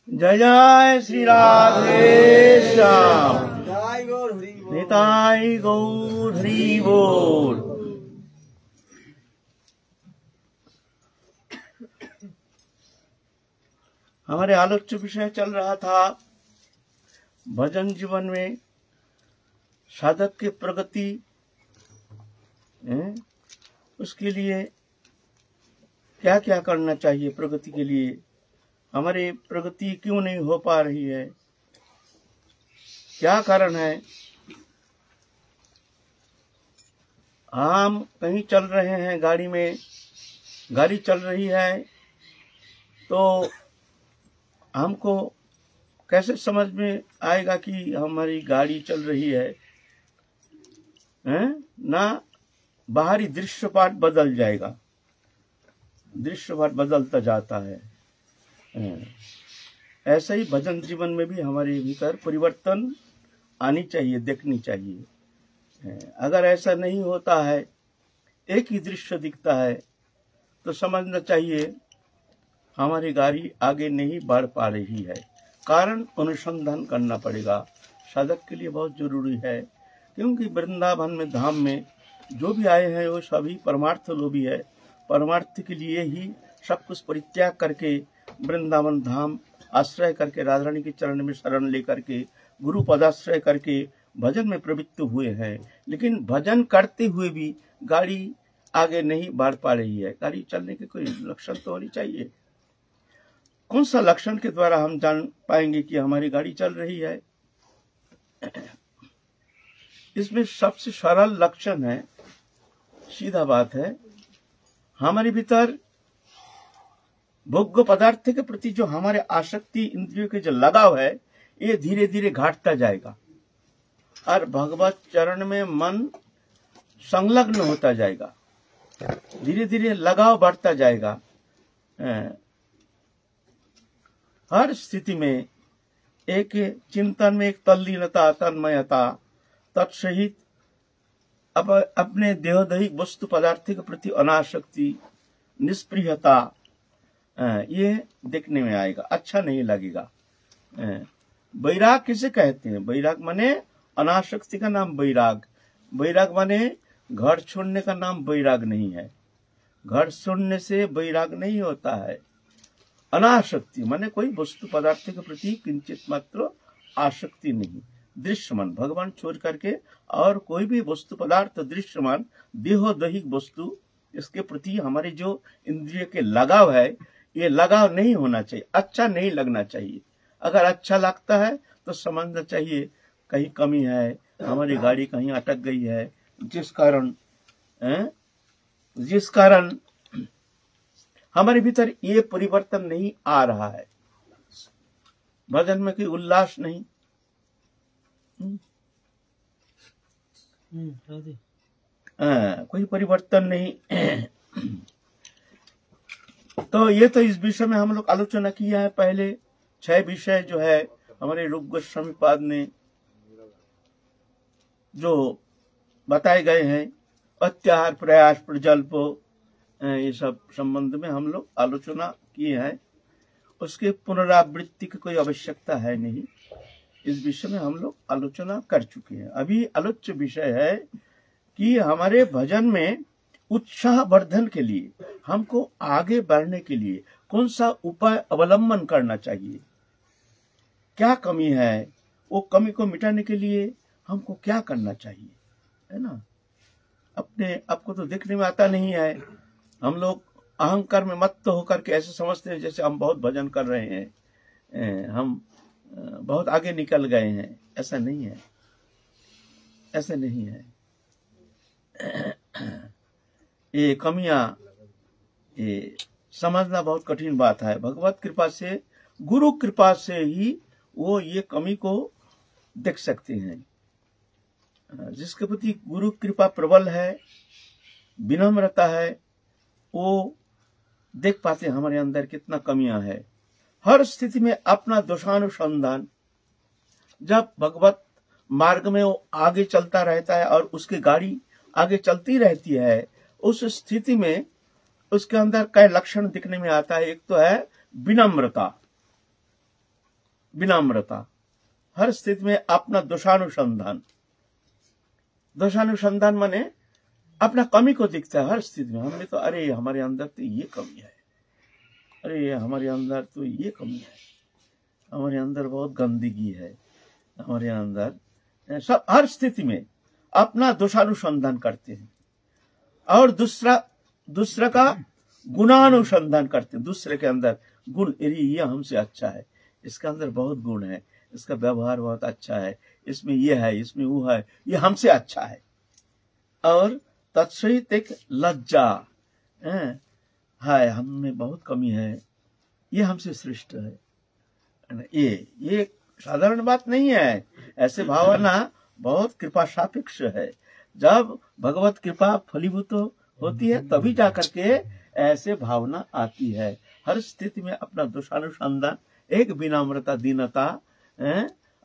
जय जय श्री राधे श्याम, निताई गौर हरि बोल। हमारे आलोच्य विषय चल रहा था भजन जीवन में साधक की प्रगति, उसके लिए क्या क्या करना चाहिए। प्रगति के लिए हमारी प्रगति क्यों नहीं हो पा रही है, क्या कारण है। हम कहीं चल रहे हैं, गाड़ी में, गाड़ी चल रही है, तो हमको कैसे समझ में आएगा कि हमारी गाड़ी चल रही है, ना बाहरी दृश्यपाट बदल जाएगा, दृश्यपाट बदलता जाता है। ऐसा ही भजन जीवन में भी हमारे भीतर परिवर्तन आनी चाहिए, देखनी चाहिए। अगर ऐसा नहीं होता है, एक ही दृश्य दिखता है, तो समझना चाहिए हमारी गाड़ी आगे नहीं बढ़ पा रही है। कारण अनुसंधान करना पड़ेगा, साधक के लिए बहुत जरूरी है। क्योंकि वृंदावन में, धाम में जो भी आए हैं वो सभी परमार्थ लोभी है। परमार्थ के लिए ही सब कुछ परित्याग करके वृंदावन धाम आश्रय करके, राधा रानी के चरण में शरण लेकर के, गुरु पदाश्रय करके भजन में प्रवृत्त हुए हैं। लेकिन भजन करते हुए भी गाड़ी आगे नहीं बढ़ पा रही है। गाड़ी चलने के कोई लक्षण तो होनी चाहिए। कौन सा लक्षण के द्वारा हम जान पाएंगे कि हमारी गाड़ी चल रही है? इसमें सबसे सरल लक्षण है, सीधा बात है, हमारे भीतर भोग्य पदार्थ के प्रति जो हमारे आसक्ति, इंद्रियों के जो लगाव है, ये धीरे धीरे घटता जाएगा और भगवत चरण में मन संलग्न होता जाएगा। धीरे धीरे लगाव बढ़ता जाएगा। हर स्थिति में एक चिंतन में एक तल्लीनता, तन्मयता, तत्सहित अपने देहदैहिक वस्तु पदार्थ के प्रति अनासक्ति, निष्प्रियता, ये देखने में आएगा। अच्छा नहीं लगेगा। वैराग किसे कहते हैं? वैराग माने अनासक्ति का नाम वैराग। वैराग माने घर छोड़ने का नाम वैराग नहीं है। घर छोड़ने से वैराग नहीं होता है। अनासक्ति माने कोई वस्तु पदार्थ के प्रति किंचित मात्र आसक्ति नहीं। दृश्यमान, भगवान छोड़ करके और कोई भी वस्तु पदार्थ दृश्यमान देहोदैहिक वस्तु, इसके प्रति हमारे जो इंद्रिय के लगाव है, ये लगाव नहीं होना चाहिए। अच्छा नहीं लगना चाहिए। अगर अच्छा लगता है तो समझना चाहिए कहीं कमी है, हमारी गाड़ी कहीं अटक गई है, जिस कारण हमारे भीतर ये परिवर्तन नहीं आ रहा है। भजन में कोई उल्लास नहीं, कोई परिवर्तन नहीं। तो ये तो इस विषय में हम लोग आलोचना किया है। पहले 6 विषय जो है हमारे रूप गोस्वामी पाद ने जो बताए गए हैं, अत्याहार, प्रयास, प्रजल्प, ये सब संबंध में हम लोग आलोचना किए हैं। उसके पुनरावृत्ति की कोई आवश्यकता है नहीं। इस विषय में हम लोग आलोचना कर चुके हैं। अभी आलोच्य विषय है कि हमारे भजन में उत्साह वर्धन के लिए, हमको आगे बढ़ने के लिए कौन सा उपाय अवलंबन करना चाहिए, क्या कमी है, वो कमी को मिटाने के लिए हमको क्या करना चाहिए, है ना। अपने आपको तो देखने में आता नहीं है। हम लोग अहंकार में मत्त होकर के ऐसे समझते हैं जैसे हम बहुत भजन कर रहे हैं, हम बहुत आगे निकल गए हैं। ऐसा नहीं है, ऐसा नहीं है। ये कमियां, ये समझना बहुत कठिन बात है। भगवत कृपा से, गुरु कृपा से ही वो ये कमी को देख सकते हैं। जिसके प्रति गुरु कृपा प्रबल है, विनम्रता है, वो देख पाते हैं हमारे अंदर कितना कमियां है। हर स्थिति में अपना दोषानुसंधान, जब भगवत मार्ग में वो आगे चलता रहता है और उसकी गाड़ी आगे चलती रहती है, उस स्थिति में उसके अंदर कई लक्षण दिखने में आता है। एक तो है विनम्रता। विनम्रता, हर स्थिति में अपना दोषानुसंधान। दोषानुसंधान माने अपना कमी को दिखता है हर स्थिति में। हमने तो अरे हमारे अंदर तो ये कमी है, अरे हमारे अंदर तो ये कमी है, हमारे अंदर बहुत गंदगी है, हमारे अंदर सब हर स्थिति में अपना दोषानुसंधान करते हैं। और दूसरा का गुणानुसंधान करते हैं। दूसरे के अंदर गुण, ये हमसे अच्छा है, इसके अंदर बहुत गुण है, इसका व्यवहार बहुत अच्छा है, इसमें ये है, इसमें वो है, ये हमसे अच्छा है। और तत्सहित एक लज्जा है, हमें बहुत कमी है, ये हमसे श्रेष्ठ है। ये साधारण बात नहीं है। ऐसे भावना बहुत कृपा सापेक्ष है। जब भगवत कृपा फलीभूत होती है तभी जाकर के ऐसे भावना आती है। हर स्थिति में अपना दोषानुसंधान, एक विनम्रता, दीनता,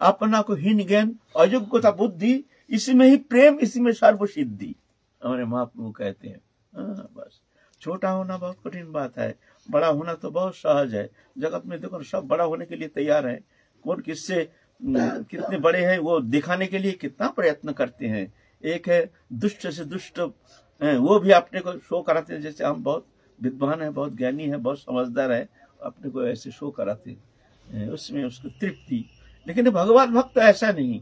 अपना को हीन ज्ञान, अयोग्यता बुद्धि, इसी में ही प्रेम, इसी में सर्व सिद्धि, हमारे महाप्रभु कहते हैं। बस छोटा होना बहुत कठिन बात है, बड़ा होना तो बहुत सहज है। जगत में देखो सब बड़ा होने के लिए तैयार है। कौन किससे कितने बड़े हैं वो दिखाने के लिए कितना प्रयत्न करते हैं। एक है दुष्ट से दुष्ट, वो भी अपने को शो कराते हैं, जैसे हम बहुत विद्वान है, बहुत ज्ञानी है, बहुत समझदार है, अपने को ऐसे शो कराते हैं, उसमें उसको तृप्ति। लेकिन भगवान भक्त ऐसा नहीं,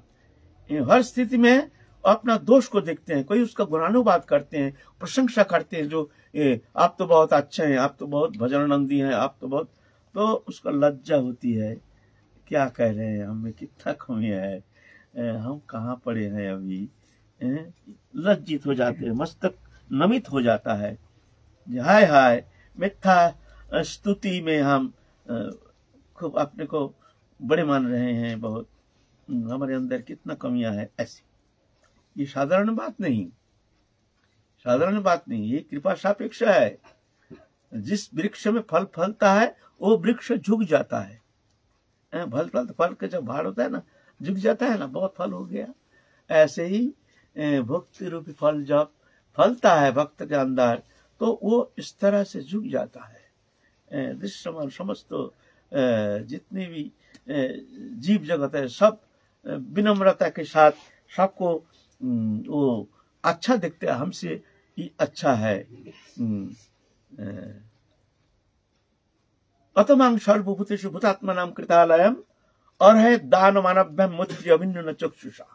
हर स्थिति में अपना दोष को देखते हैं। कोई उसका गुणानुवाद करते हैं, प्रशंसा करते हैं, जो आप तो बहुत अच्छे हैं, आप तो बहुत भजनानंदी हैं, आप तो बहुत, तो उसका लज्जा होती है, क्या कह रहे हैं, हमें कितना कमी है, हम कहाँ पड़े हैं अभी। लज्जित हो जाते हैं, मस्तक नमित हो जाता है। हाय हाय, मिथ्या स्तुति में हम खूब अपने को बड़े मान रहे हैं, बहुत हमारे अंदर कितना कमियां है। ऐसी ये साधारण बात नहीं, साधारण बात नहीं, ये कृपा सापेक्ष है। जिस वृक्ष में फल फलता है वो वृक्ष झुक जाता है। फल के जब भार होता है ना, झुक जाता है ना, बहुत फल हो गया। ऐसे ही भक्ति रूपी फल जब फलता है भक्त के अंदर, तो वो इस तरह से झुक जाता है। दृश्यमान समस्त जितने भी जीव जगत है, सब विनम्रता के साथ सबको वो अच्छा देखते हैं, हमसे ही अच्छा है। अतमांग सर्वभूतेषु भूतात्मनां कृतालयम्, और है दान मानव्यम मुच्य अभिन्न चक्षुषा।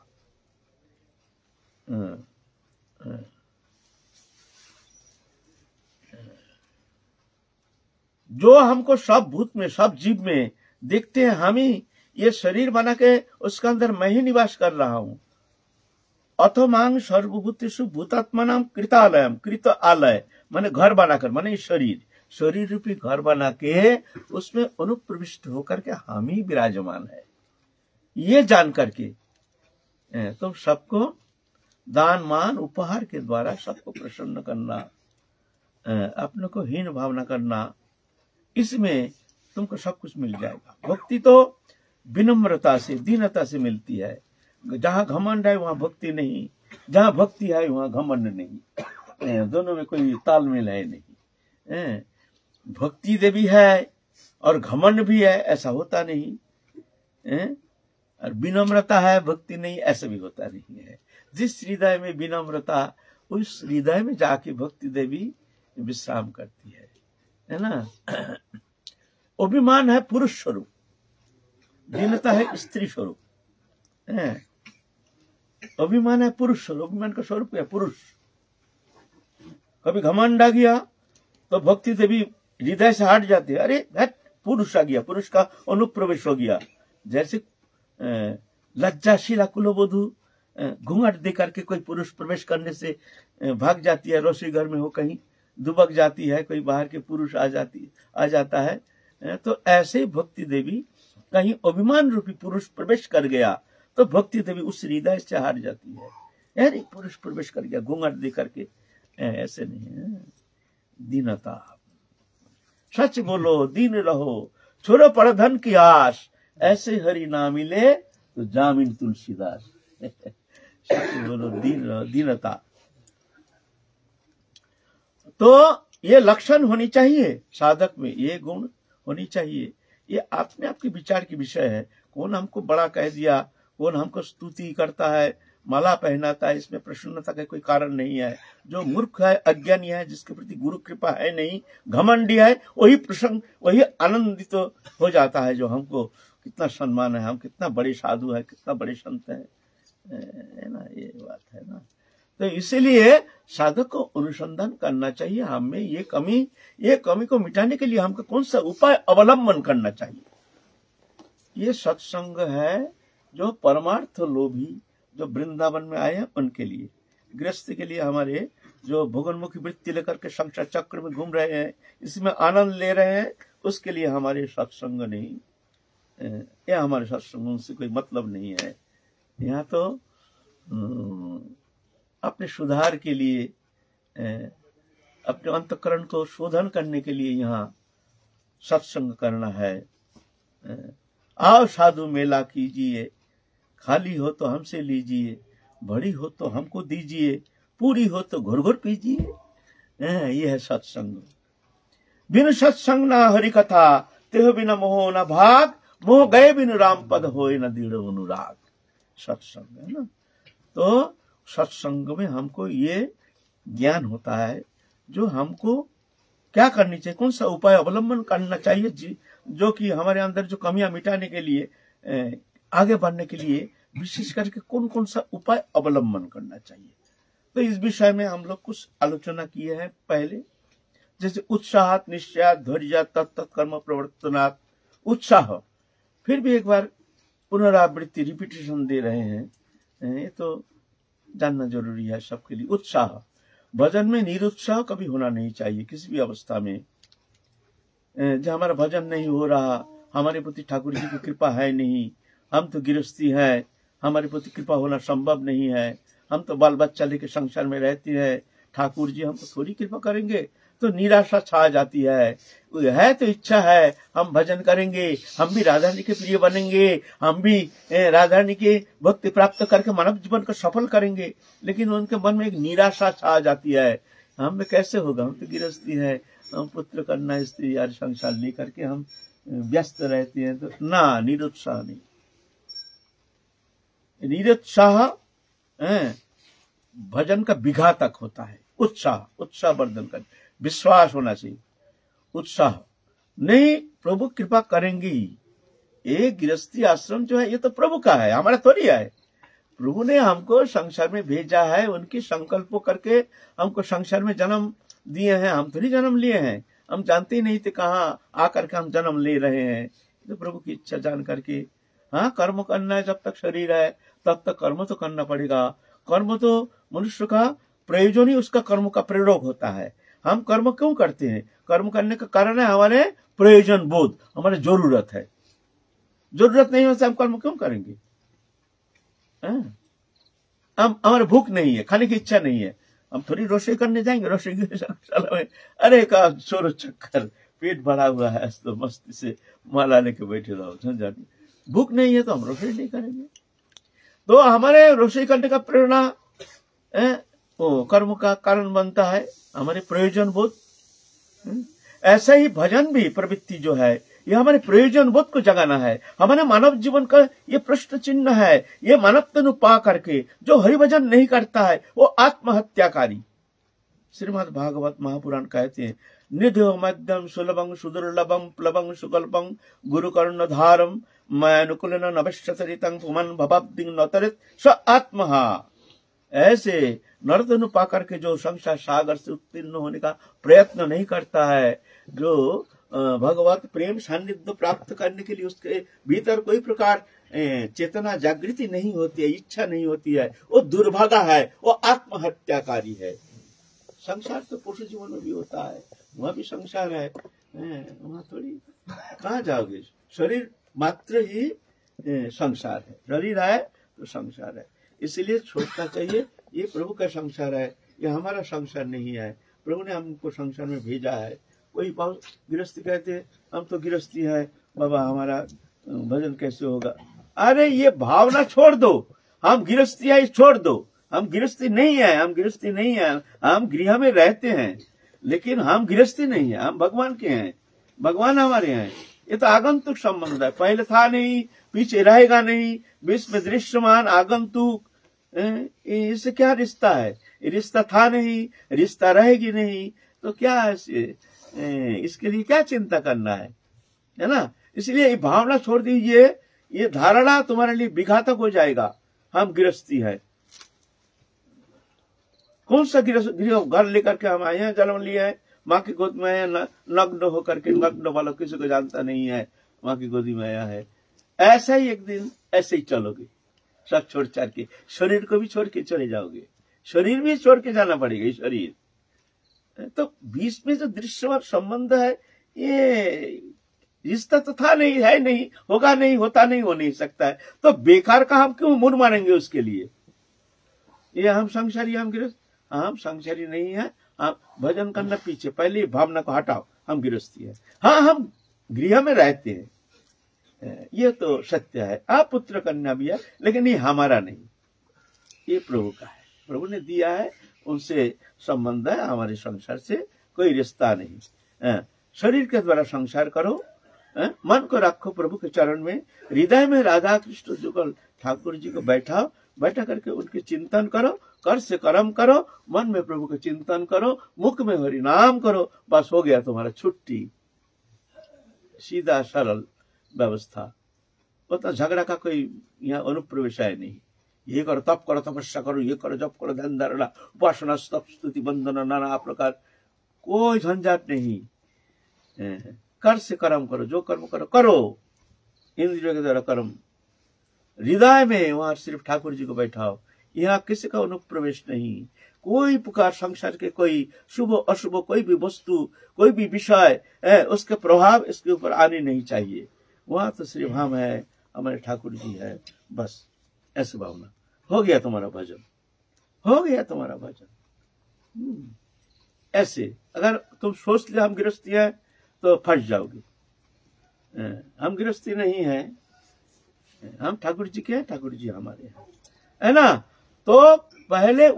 जो हमको सब भूत में, सब जीव में देखते हैं, हम ही ये शरीर बना के उसके अंदर मैं ही निवास कर रहा हूं। अथमांग सर्वभूतेषु भूतात्मनां कृतालयम्, कृत आलय माने घर बनाकर, माने शरीर रूपी घर बना के उसमें अनुप्रविष्ट होकर के हम ही विराजमान है। ये जान करके तुम सबको दान मान उपहार के द्वारा सबको प्रसन्न करना, अपने को हीन भावना करना, इसमें तुमको सब कुछ मिल जाएगा। भक्ति तो विनम्रता से, दीनता से मिलती है। जहां घमंड है वहां भक्ति नहीं, जहां भक्ति है वहां घमंड नहीं। दोनों में कोई तालमेल है नहीं। भक्ति देवी है और घमंड भी है, ऐसा होता नहीं। और विनम्रता है, भक्ति नहीं, ऐसा भी होता नहीं है। जिस हृदय में विनम्रता, उस हृदय में जाके भक्ति देवी विश्राम करती है ना। अभिमान है पुरुष स्वरूप, दीनता है स्त्री स्वरूप। अभिमान है पुरुष स्वरूप, अभिमान का स्वरूप है पुरुष। कभी घमंड आ गया तो भक्ति देवी हृदय से हट जाती है, अरे पुरुष आ गया, पुरुष का अनुप्रवेश हो गया। जैसे लज्जाशीला कुलवधू घूंघट दे करके कोई पुरुष प्रवेश करने से भाग जाती है, रसोई घर में हो कहीं दुबक जाती है, कोई बाहर के पुरुष आ जाता है। तो ऐसे भक्ति देवी कहीं अभिमान रूपी पुरुष प्रवेश कर गया तो भक्ति देवी उस हृदय से हार जाती है। यार एक पुरुष प्रवेश कर गया घूंघट दे करके, ऐसे नहीं है। दीनता, सच बोलो दीन रहो, छोड़ो परधन की आस, ऐसे हरि ना मिले तो जामिन तुलसीदास। सच बोलो दीन रहो, दीनता। तो ये लक्षण होनी चाहिए साधक में, ये गुण होनी चाहिए। ये अपने आपके विचार की विषय है। कौन हमको बड़ा कह दिया, कौन हमको स्तुति करता है, माला पहनाता है, इसमें प्रसन्नता का कोई कारण नहीं है। जो मूर्ख है, अज्ञानी है, जिसके प्रति गुरु कृपा है नहीं, घमंडी है, वही प्रसन्न, वही आनंदित तो हो जाता है। जो हमको कितना सम्मान है, हम कितना बड़े साधु है, कितना बड़े संत है ना, ये बात है ना। तो इसीलिए साधक को अनुसंधान करना चाहिए, हमें ये कमी को मिटाने के लिए हमको कौन सा उपाय अवलंबन करना चाहिए। ये सत्संग है जो परमार्थ लोभी जो वृंदावन में आए हैं उनके लिए, गृहस्थ के लिए, हमारे जो भोगनमुखी वृत्ति लेकर के संसार चक्र में घूम रहे हैं, इसमें आनंद ले रहे हैं, उसके लिए हमारे सत्संग नहीं, या हमारे सत्संग से कोई मतलब नहीं है। यहाँ तो अपने सुधार के लिए, अपने अंतःकरण को शोधन करने के लिए यहाँ सत्संग करना है। आओ साधु मेला कीजिए, खाली हो तो हमसे लीजिए, बड़ी हो तो हमको दीजिए, पूरी हो तो घुर घुर पीजिए। यह है सत्संग। बिन सत्संग ना हरि कथा, तेह बिना मोह न भाग, मोह गए बिन राम पद होए न दृढ़ अनुराग। सत्संग है ना। तो सत्संग में हमको ये ज्ञान होता है जो हमको क्या करनी चाहिए, कौन सा उपाय अवलंबन करना चाहिए, जो कि हमारे अंदर जो कमियां मिटाने के लिए, आगे बढ़ने के लिए विशेष करके कौन कौन सा उपाय अवलंबन करना चाहिए। तो इस विषय में हम लोग कुछ आलोचना किए हैं पहले, जैसे उत्साहात निश्चयात धैर्यात तत्तत्कर्म प्रवर्तनात्। उत्साह, फिर भी एक बार पुनरावृत्ति रिपीटेशन दे रहे हैं, ये तो जानना जरूरी है सबके लिए। उत्साह, भजन में निरुत्साह कभी होना नहीं चाहिए किसी भी अवस्था में। जब हमारा भजन नहीं हो रहा, हमारे प्रति ठाकुर जी की कृपा है नहीं, हम तो गृहस्थी है, हमारे प्रति कृपा होना संभव नहीं है, हम तो बाल बच्चा लेके संसार में रहते हैं, ठाकुर जी हमको थोड़ी कृपा करेंगे, तो निराशा छा जाती है तो इच्छा है हम भजन करेंगे, हम भी राधा रानी के प्रिय बनेंगे, हम भी राधा रानी के भक्ति प्राप्त करके मानव जीवन को सफल करेंगे, लेकिन उनके मन में एक निराशा छा जाती है। हम में कैसे होगा, हम तो गृहस्थी है, हम पुत्र कन्या स्त्री यार संसार लेकर के हम व्यस्त रहते हैं। तो ना, निरुत्साह नहीं। निरुत्साह भजन का विघातक होता है। उत्साह वर्धन कर, विश्वास होना चाहिए। उत्साह नहीं, प्रभु कृपा करेंगी। ये गृहस्थी आश्रम जो है ये तो प्रभु का है, हमारा थोड़ी है। प्रभु ने हमको संसार में भेजा है, उनकी संकल्पों करके हमको संसार में जन्म दिए हैं, हम थोड़ी जन्म लिए हैं। हम जानते ही नहीं थे कहाँ आकर के हम जन्म ले रहे हैं। तो प्रभु की इच्छा जान करके, हाँ कर्म करना है, जब तक शरीर है तब तक कर्म तो करना पड़ेगा। कर्म तो मनुष्य का प्रयोजन ही उसका कर्म का प्रयोग होता है। हम कर्म क्यों करते हैं, कर्म करने का कारण है हमारे प्रयोजन बोध, हमारे जरूरत है। जरूरत नहीं होता हम कर्म क्यों करेंगे। हम हमारे भूख नहीं है, खाने की इच्छा नहीं है, हम थोड़ी रोशेई करने जाएंगे। रोशेई में अरे का छोरो चक्कर, पेट भरा हुआ है तो मस्ती से माला लेके बैठे रहो, झंझट। भूख नहीं है तो हम रोशेई नहीं करेंगे। तो हमारे रोशेई करने का प्रेरणा वो कर्म का कारण बनता है, हमारे प्रयोजन बोध। ऐसा ही भजन भी प्रवृत्ति जो है ये हमारे प्रयोजन बोध को जगाना है। हमारे मानव जीवन का ये प्रश्न चिन्ह है। ये मानव तनु पा करके जो हरिभजन नहीं करता है वो आत्महत्याकारी। श्रीमद् भागवत महापुराण कहते हैं, निध्यो मध्यम सुलभं सुदुर्लभं प्लवं सुकल्पं गुरु कर्ण धारम मनुकुलन नभश्चरितं पुमन भवब्दिं नतरित स आत्महा। ऐसे नर्तनु पा करके जो संसार सागर से उत्तीर्ण होने का प्रयत्न नहीं करता है, जो भगवत प्रेम सान्निध्य प्राप्त करने के लिए उसके भीतर कोई प्रकार चेतना जागृति नहीं होती है, इच्छा नहीं होती है, वो दुर्भागा है, वो आत्महत्याकारी है। संसार तो पुरुष जीवन में भी होता है, वहां भी संसार है, वहां थोड़ी कहाँ जाओगे। शरीर मात्र ही संसार है। शरीर है तो संसार है, इसलिए छोड़ना चाहिए। ये प्रभु का संसार है, ये हमारा संसार नहीं है। प्रभु ने हमको संसार में भेजा है। कोई बहुत गृहस्थी कहते हम तो गृहस्थी है बाबा, हमारा भजन कैसे होगा। अरे ये भावना छोड़ दो, हम गृहस्थी है छोड़ दो। हम गृहस्थी नहीं है, हम गृहस्थी नहीं है, हम गृह में रहते हैं, लेकिन हम गृहस्थी नहीं है, हम भगवान के हैं, भगवान हमारे हैं। ये तो आगंतुक संबंध है, पहले था नहीं, पीछे रहेगा नहीं, बीच में दृश्यमान आगंतुक, इससे क्या रिश्ता है? रिश्ता था नहीं, रिश्ता रहेगी नहीं, तो क्या है इसके लिए क्या चिंता करना है ना। इसलिए ये भावना छोड़ दीजिए, ये धारणा तुम्हारे लिए विघातक हो जाएगा। हम गृहस्थी है, कौन सा गृह घर लेकर के हम आए हैं, जन्म लिया है, माँ की गोद में आया, नग्न होकर के, नग्न वाला किसी को जानता नहीं है, माँ की गोदी में आया है। ऐसा ही एक दिन ऐसे ही चलोगे, सब छोड़ छाड़ के, शरीर को भी छोड़ के चले जाओगे, शरीर भी छोड़ के जाना पड़ेगा। शरीर तो बीच में जो दृश्यवान संबंध है, ये रिश्ता तो था नहीं, है नहीं, होगा नहीं, होता नहीं, हो नहीं सकता है, तो बेकार का हम क्यों मुड़ मारेंगे उसके लिए। ये हम संसारी, हम गृहस्थ, हम संसारी नहीं है। आप भजन करना पीछे, पहले भावना को हटाओ, हम गृहस्थी है। हाँ, हम गृह में रहते हैं, ये तो सत्य है। आप पुत्र कन्या भी है, लेकिन ये हमारा नहीं, ये प्रभु का है, प्रभु ने दिया है, उनसे संबंध है, हमारे संसार से कोई रिश्ता नहीं। शरीर के द्वारा संसार करो, मन को रखो प्रभु के चरण में, हृदय में राधा कृष्ण जुगल ठाकुर जी को बैठाओ, बैठा करके उनके चिंतन करो, कर से कर्म करो, मन में प्रभु का चिंतन करो, मुख में हरि नाम करो, बस हो गया तुम्हारा छुट्टी। सीधा सरल व्यवस्था, उतना झगड़ा का कोई यहाँ अनुप्रवेश है नहीं। ये करो, तप करो, तपस्या करो, ये करो, जप करो, ध्यान धारणा, उपासना, स्तप, स्तुति, वंदना, नाना प्रकार, कोई झंझट नहीं। कर से कर्म करो, जो कर्म करो करो, इंद्रियों के द्वारा कर्म, हृदय में वहां सिर्फ ठाकुर जी को बैठाओ, यहाँ किसी का अनुप्रवेश नहीं। कोई प्रकार संसार के कोई शुभ अशुभ कोई भी वस्तु, कोई भी विषय उसके प्रभाव इसके ऊपर आने नहीं चाहिए। वहां तो सिर्फ हम है, हमारे ठाकुर जी है, बस ऐसी भावना। हो गया तुम्हारा भजन, हो गया तुम्हारा भजन। ऐसे अगर तुम सोच ले हम गृहस्थी है तो फंस जाओगे। हम गृहस्थी नहीं है, हम ठाकुर जी के हैं, ठाकुर जी हमारे हैं, है ना। तो पहले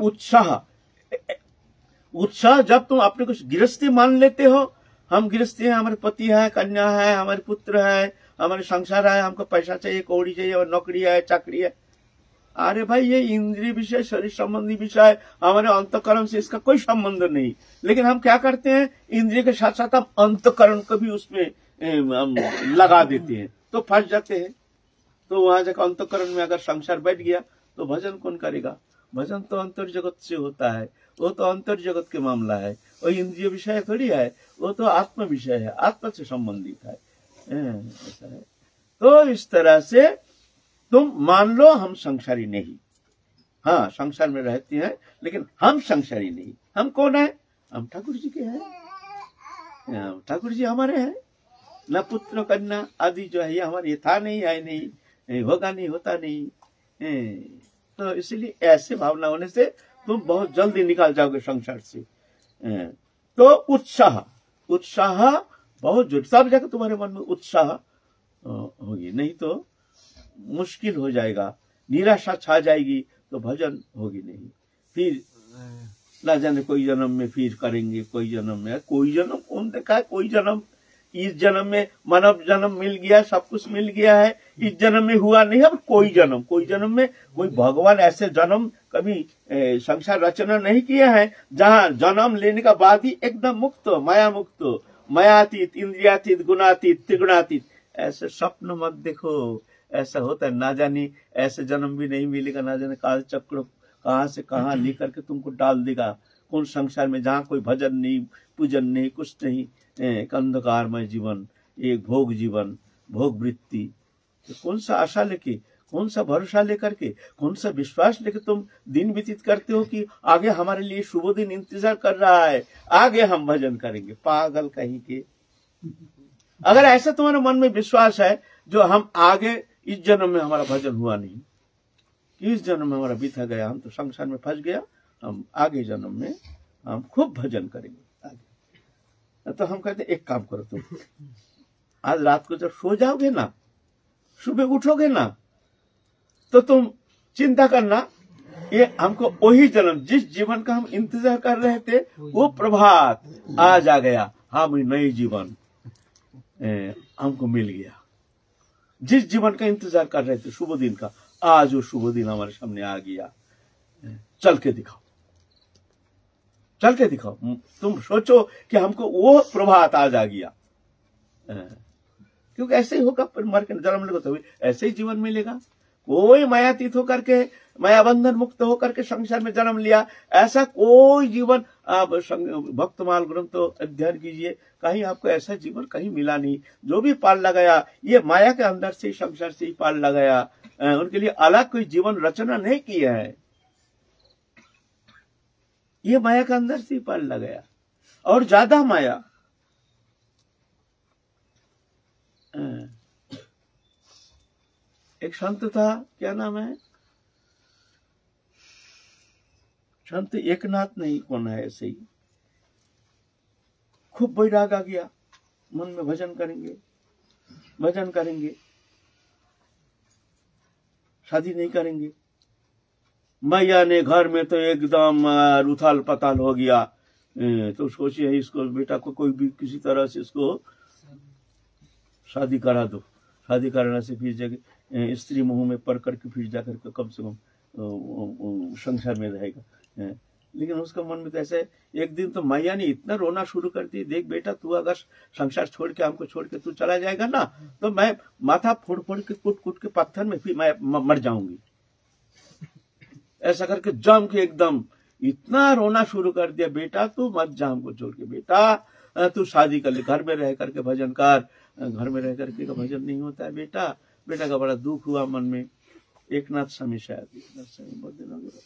उत्साह जब तुम अपने कुछ गृहस्थी मान लेते हो, हम गृहस्थी है, हमारे पति है, कन्या है, हमारे पुत्र है, हमारे संसार है, हमको पैसा चाहिए, कौड़ी चाहिए, और नौकरी है, चाकरी है। अरे भाई, ये इंद्रिय विषय, शरीर संबंधी विषय, हमारे अंतकरण से इसका कोई संबंध नहीं। लेकिन हम क्या करते हैं, इंद्रिय के साथ साथ हम अंतकरण को भी उसमें लगा देते हैं, तो फंस जाते हैं। तो वहां जाकर अंतकरण में अगर संसार बैठ गया तो भजन कौन करेगा? भजन तो अंतर जगत से होता है, वो तो अंतर जगत के मामला है, वो इंद्रिय विषय थोड़ी है, वो तो आत्म विषय है, आत्मा से संबंधित है। ऐसा है। तो इस तरह से तुम मान लो हम संसारी नहीं, हाँ संसार में रहते हैं, लेकिन हम संसारी नहीं। हम कौन है? हम ठाकुर जी के हैं, ठाकुर जी हमारे हैं। न पुत्र कन्या आदि जो है ये हमारे, ये था नहीं, है नहीं, होगा नहीं, होता नहीं। तो इसलिए ऐसे भावना होने से तुम बहुत जल्दी निकाल जाओगे संसार से। तो उत्साह बहुत जरूरी, तब जाकर तुम्हारे मन में उत्साह होगी, नहीं तो मुश्किल हो जाएगा, निराशा छा जाएगी, तो भजन होगी नहीं। फिर ना जाने कोई जन्म में फिर करेंगे, कोई जन्म में, कोई जन्म कौन देखा है? कोई जन्म, इस जन्म में मानव जन्म मिल गया, सब कुछ मिल गया है, इस जन्म में हुआ नहीं। अब कोई जन्म में कोई भगवान ऐसे जन्म कभी संसार रचना नहीं किया है जहाँ जन्म लेने का बाद ही एकदम मुक्त, माया मुक्त, मायातीत, इंद्रियातीत, गुणातीत, त्रिगुणातीत। ऐसे स्वप्न मत देखो, ऐसा होता है ना जाने, ऐसे जन्म भी नहीं मिलेगा, ना जाने काल चक्र कहाँ से कहाँ लेकर के तुमको डाल देगा, कौन संसार में जहाँ कोई भजन नहीं, पूजन नहीं, कुछ नहीं, एक अंधकारमय जीवन, एक भोग जीवन, भोग वृत्ति। तो कौन सा आशा लेके, कौन सा भरोसा लेकर के, कौन सा विश्वास लेके तुम दिन व्यतीत करते हो कि आगे हमारे लिए शुभ दिन इंतजार कर रहा है, आगे हम भजन करेंगे? पागल कहीं के। अगर ऐसा तुम्हारे मन में विश्वास है जो हम आगे इस जन्म में हमारा भजन हुआ नहीं, कि इस जन्म में हमारा बीता गया, हम तो संसार में फंस गया, हम आगे जन्म में हम खूब भजन करेंगे आगे। तो हम कहते एक काम करो, तुम आज रात को जब सो जाओगे ना, सुबह उठोगे ना, तो तुम चिंता करना, ये हमको वही जन्म, जिस जीवन का हम इंतजार कर रहे थे, वो प्रभात आज आ गया, हम नई जीवन हमको मिल गया। जिस जीवन का इंतजार कर रहे थे शुभ दिन का, आज वो शुभ दिन हमारे सामने आ गया। चल के दिखाओ, चल के दिखाओ। तुम सोचो कि हमको वो प्रभात आज आ गया, क्योंकि ऐसे ही होगा, मर के जन्म लेगा तो ऐसे ही जीवन मिलेगा। कोई मायातीत होकर के, माया बंधन मुक्त होकर के संसार में जन्म लिया, ऐसा कोई जीवन आप भक्तमाल ग्रंथ तो अध्ययन कीजिए, कहीं आपको ऐसा जीवन कहीं मिला नहीं। जो भी पाल लगाया ये माया के अंदर से, संसार से ही पाल लगाया, उनके लिए अलग कोई जीवन रचना नहीं किया है, ये माया के अंदर से ही पाल लगाया। और ज्यादा माया, एक संत था, क्या नाम है, संत एकनाथ नहीं कौन है, ऐसे ही खूब वैराग आ गया मन में, भजन करेंगे, भजन करेंगे, शादी नहीं करेंगे। मैया ने घर में तो एकदम उथल पताल हो गया, तो सोचिए इसको बेटा को कोई भी किसी तरह से इसको शादी करा दो। शादी कराने से फिर जगह स्त्री मुंह में पड़ करके फिर जाकर के कम से कम संसार में रहेगा। लेकिन उसका मन में तो ऐसे, एक दिन तो मैया ने इतना रोना शुरू कर दी, देख बेटा तू अगर संसार छोड़ के, हमको छोड़ के तू चला जाएगा ना, तो मैं माथा फोड़ फोड़ के, कूट कूट के पत्थर में फिर मैं मर जाऊंगी। ऐसा करके जम के एकदम इतना रोना शुरू कर दिया, बेटा तू मत जा हमको छोड़ के, बेटा तू शादी कर ले, घर में रह करके भजन कर, घर में रह करके भजन नहीं होता है बेटा। बेटा का बड़ा दुख हुआ मन में। एकनाथ स्वामी, शायद एकनाथ स्वामी बहुत दिन हो गए,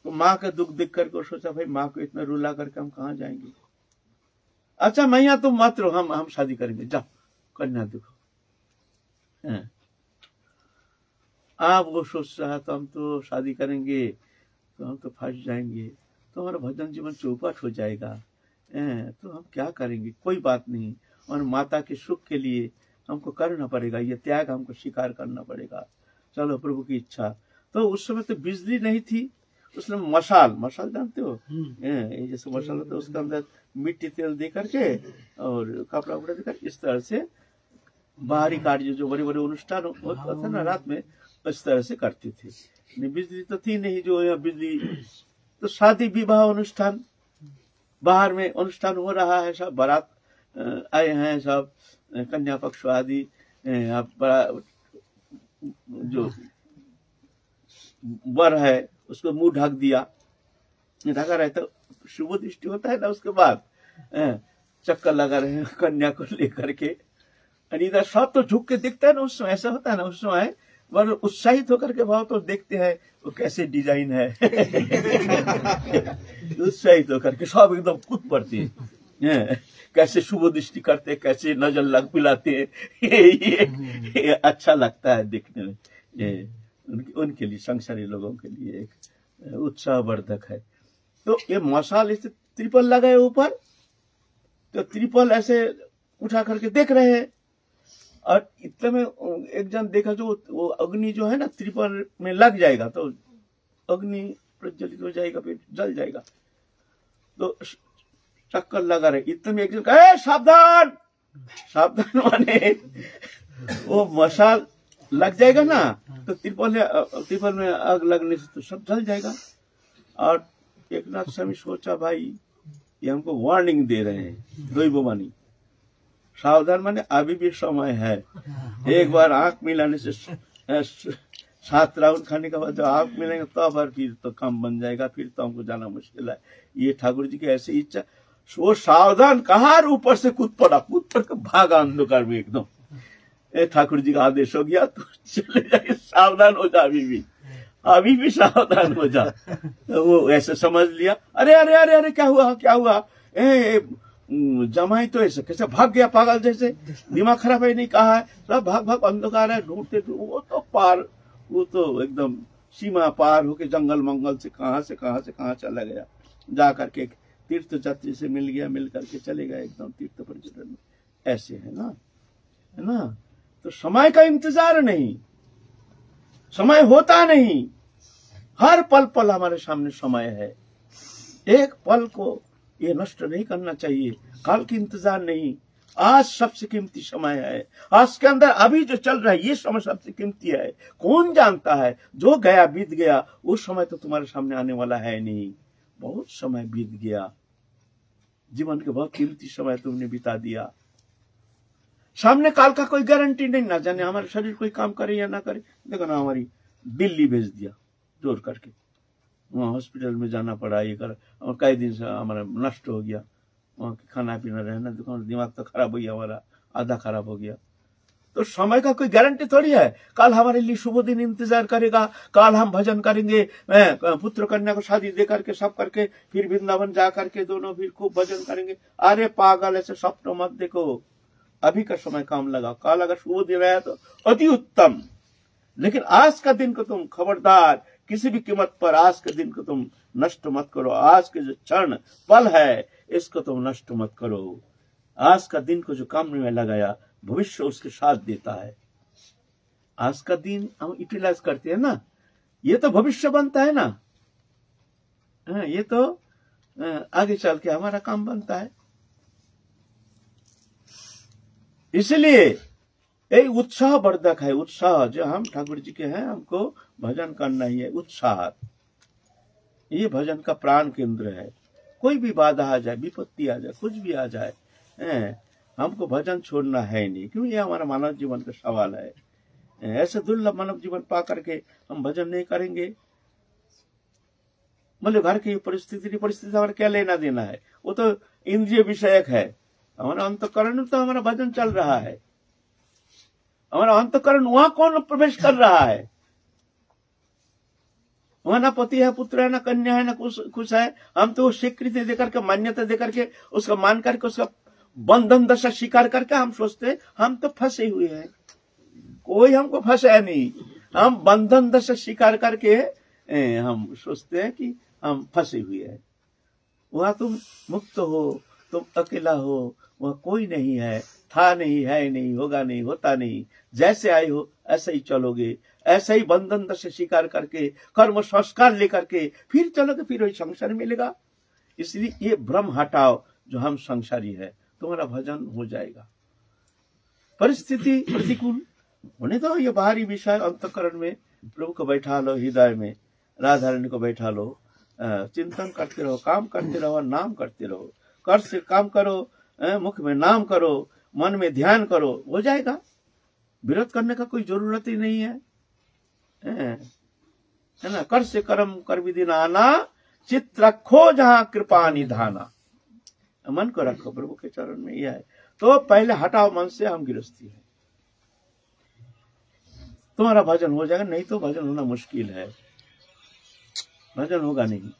तो माँ का दुख देख करके सोचा भाई माँ को इतना रुला करके हम कहाँ जाएंगे। अच्छा मैया तुम मत रो, हम शादी करेंगे, जाओ कन्या देखो। आप वो सोच रहा तो हम तो शादी करेंगे तो हम तो फंस जाएंगे, तो हमारा भजन जीवन चौपट हो जाएगा, तो हम क्या करेंगे। कोई बात नहीं, और माता के सुख के लिए हमको करना पड़ेगा, ये त्याग हमको स्वीकार करना पड़ेगा। चलो प्रभु की इच्छा। तो उस समय तो बिजली नहीं थी, उसमें मशाल, मशाल जानते हो, ये जैसे मशाल होता है, उसके अंदर मिट्टी तेल दे करके और कपड़ा उपड़ा देकर इस तरह से बाहरी कार्य जो बड़े बड़े अनुष्ठान होता था ना रात में, इस तरह से करते थे। बिजली तो थी नहीं, जो यहाँ बिजली, तो शादी विवाह अनुष्ठान, बाहर में अनुष्ठान हो रहा है, सब बारात आए हैं, सब कन्या पक्ष आदि, बड़ा जो वर है उसको मुंह ढक दिया, ढका रहता, शुभ दृष्टि होता है ना, उसके बाद चक्कर लगा रहे हैं कन्या को लेकर के, इधर सब तो झुक के दिखता है ना, उस समय ऐसा होता है ना, उस समय मतलब उत्साहित होकर के भाव तो देखते हैं वो कैसे डिजाइन है। उत्साहित होकर के सब एकदम कूद पड़ते हैं, कैसे शुभ दृष्टि करते, कैसे नजर लग पिलाते, ये अच्छा लगता है देखने में। उनके लिए, संसारी लोगों के लिए एक उत्साहवर्धक है। तो ये मशाल इसे त्रिपल लगाए ऊपर, तो त्रिपल ऐसे उठा करके देख रहे हैं, और इतने में एक जन देखा जो वो अग्नि जो है ना त्रिपल में लग जाएगा तो अग्नि प्रज्वलित हो जाएगा, फिर जल जाएगा। तो चक्कर लगा रहे, इतने में एक जन कहे सावधान, सावधान माने वो मशाल लग जाएगा ना, तो त्रिपल में आग लगने से तो सब जल जाएगा। और एकनाथ स्वामी सोचा भाई ये हमको वार्निंग दे रहे हैं, दैववाणी, सावधान माने अभी भी समय है। एक बार आंख मिलाने से 7 राउंड खाने के बाद जब आंख मिलेंगे तो बार फिर तो काम बन जाएगा, फिर तो हमको जाना मुश्किल है। ये ठाकुर जी की ऐसी इच्छा, वो सावधान कहा, ऊपर से कूद पड़ा, कूद पड़ के भागा अंधकार में एकदम। ठाकुर जी का आदेश हो गया तो चले जाए, सावधान हो जा, अभी भी सावधान हो जा। तो वो ऐसे समझ लिया, अरे अरे अरे अरे क्या हुआ क्या हुआ, जमाई तो ऐसे कैसे भाग गया पागल जैसे, दिमाग खराब है, नहीं कहा है, सब भाग भाग अंधकार है, ढूंढते वो तो पार, वो तो एकदम सीमा पार होके जंगल मंगल से कहां चला गया, जा करके तीर्थ यात्री से मिल गया, मिल करके चले गए एकदम तीर्थ पर्यटन में। ऐसे है ना। तो समय का इंतजार नहीं, समय होता नहीं, हर पल पल हमारे सामने समय है, एक पल को ये नष्ट नहीं करना चाहिए, कल की इंतजार नहीं, आज सबसे कीमती समय है, आज के अंदर अभी जो चल रहा है ये समय सबसे कीमती है। कौन जानता है, जो गया बीत गया, वो समय तो तुम्हारे सामने आने वाला है नहीं, बहुत समय बीत गया, जीवन के बहुत कीमती समय तुमने बिता दिया, सामने काल का कोई गारंटी नहीं, ना जाने हमारे शरीर कोई काम करे या ना करे। देखो ना, हमारी दिल्ली भेज दिया जोर करके, वहां हॉस्पिटल में जाना पड़ा, ये कर, और कई दिन से हमारा नष्ट हो गया, वहां खाना पीना रहना, दिमाग तो खराब हो गया, हमारा आधा खराब हो गया। तो समय का कोई गारंटी थोड़ी है, कल हमारे लिए शुभ दिन इंतजार करेगा, कल हम भजन करेंगे, पुत्र कन्या को शादी दे करके सब करके फिर वृंदावन जा करके दोनों फिर खूब भजन करेंगे। अरे पागल, ऐसे स्वप्न मत देखो, अभी का समय काम लगा, कल अगर शुभ दिन आया तो अति उत्तम, लेकिन आज का दिन को तुम खबरदार किसी भी कीमत पर आज के दिन को तुम नष्ट मत करो, आज के जो क्षण पल है इसको तुम नष्ट मत करो। आज का दिन को जो काम में लगाया, भविष्य उसके साथ देता है। आज का दिन हम यूटिलाइज करते हैं ना, ये तो भविष्य बनता है ना, ये तो आगे चल के हमारा काम बनता है। इसलिए यही उत्साह वर्धक है, उत्साह जो हम ठाकुर जी के हैं, हमको भजन करना ही है, उत्साह, ये भजन का प्राण केंद्र है। कोई भी बाधा आ जाए, विपत्ति आ जाए, कुछ भी आ जाए, हमको भजन छोड़ना है नहीं, क्यों, ये हमारा मानव जीवन का सवाल है। ऐसे दुर्लभ मानव जीवन पा करके हम भजन नहीं करेंगे, मतलब घर की परिस्थिति हमारा क्या लेना देना है, वो तो इंद्रिय विषयक है। हमारा अंतकरण में तो हमारा भजन चल रहा है, हमारा अंतकरण वहां कौन प्रवेश कर रहा है, वहां ना पति है, पुत्र है, ना कन्या है, ना कुछ है। हम तो स्वीकृति देकर के, मान्यता देकर के, उसका मान करके, उसका बंधन दशा स्वीकार करके हम सोचते हैं हम तो फंसे हुए हैं। कोई हमको फंसा नहीं, हम बंधन दशा स्वीकार करके हम सोचते हैं कि हम फंसे हुए हैं। वहां तुम मुक्त हो, तुम अकेला हो, वह कोई नहीं है, था नहीं, है नहीं, होगा नहीं, होता नहीं, जैसे आए हो ऐसे ही चलोगे, ऐसे ही बंधन दशा स्वीकार करके, कर्म संस्कार लेकर के फिर चलोगे, फिर वही संसार मिलेगा। इसलिए ये भ्रम हटाओ, जो हम संसारी है, तुम्हारा भजन हो जाएगा। परिस्थिति प्रतिकूल होने दो, ये बाहरी विषय अंतःकरण में प्रभु को बैठा लो, हृदय में राधा रानी को बैठा लो, चिंतन करते रहो, काम करते रहो, नाम करते रहो, कर से काम करो, मुख में नाम करो, मन में ध्यान करो, हो जाएगा। विरोध करने का कोई जरूरत ही नहीं है ना। कर से कर्म कर विधि नाना, चित्त रखो जहां कृपा निधाना, मन को रखो प्रभु के चरण में, यह है। तो पहले हटाओ मन से हम गृहस्थी है, तुम्हारा भजन हो जाएगा, नहीं तो भजन होना मुश्किल है, भजन होगा नहीं।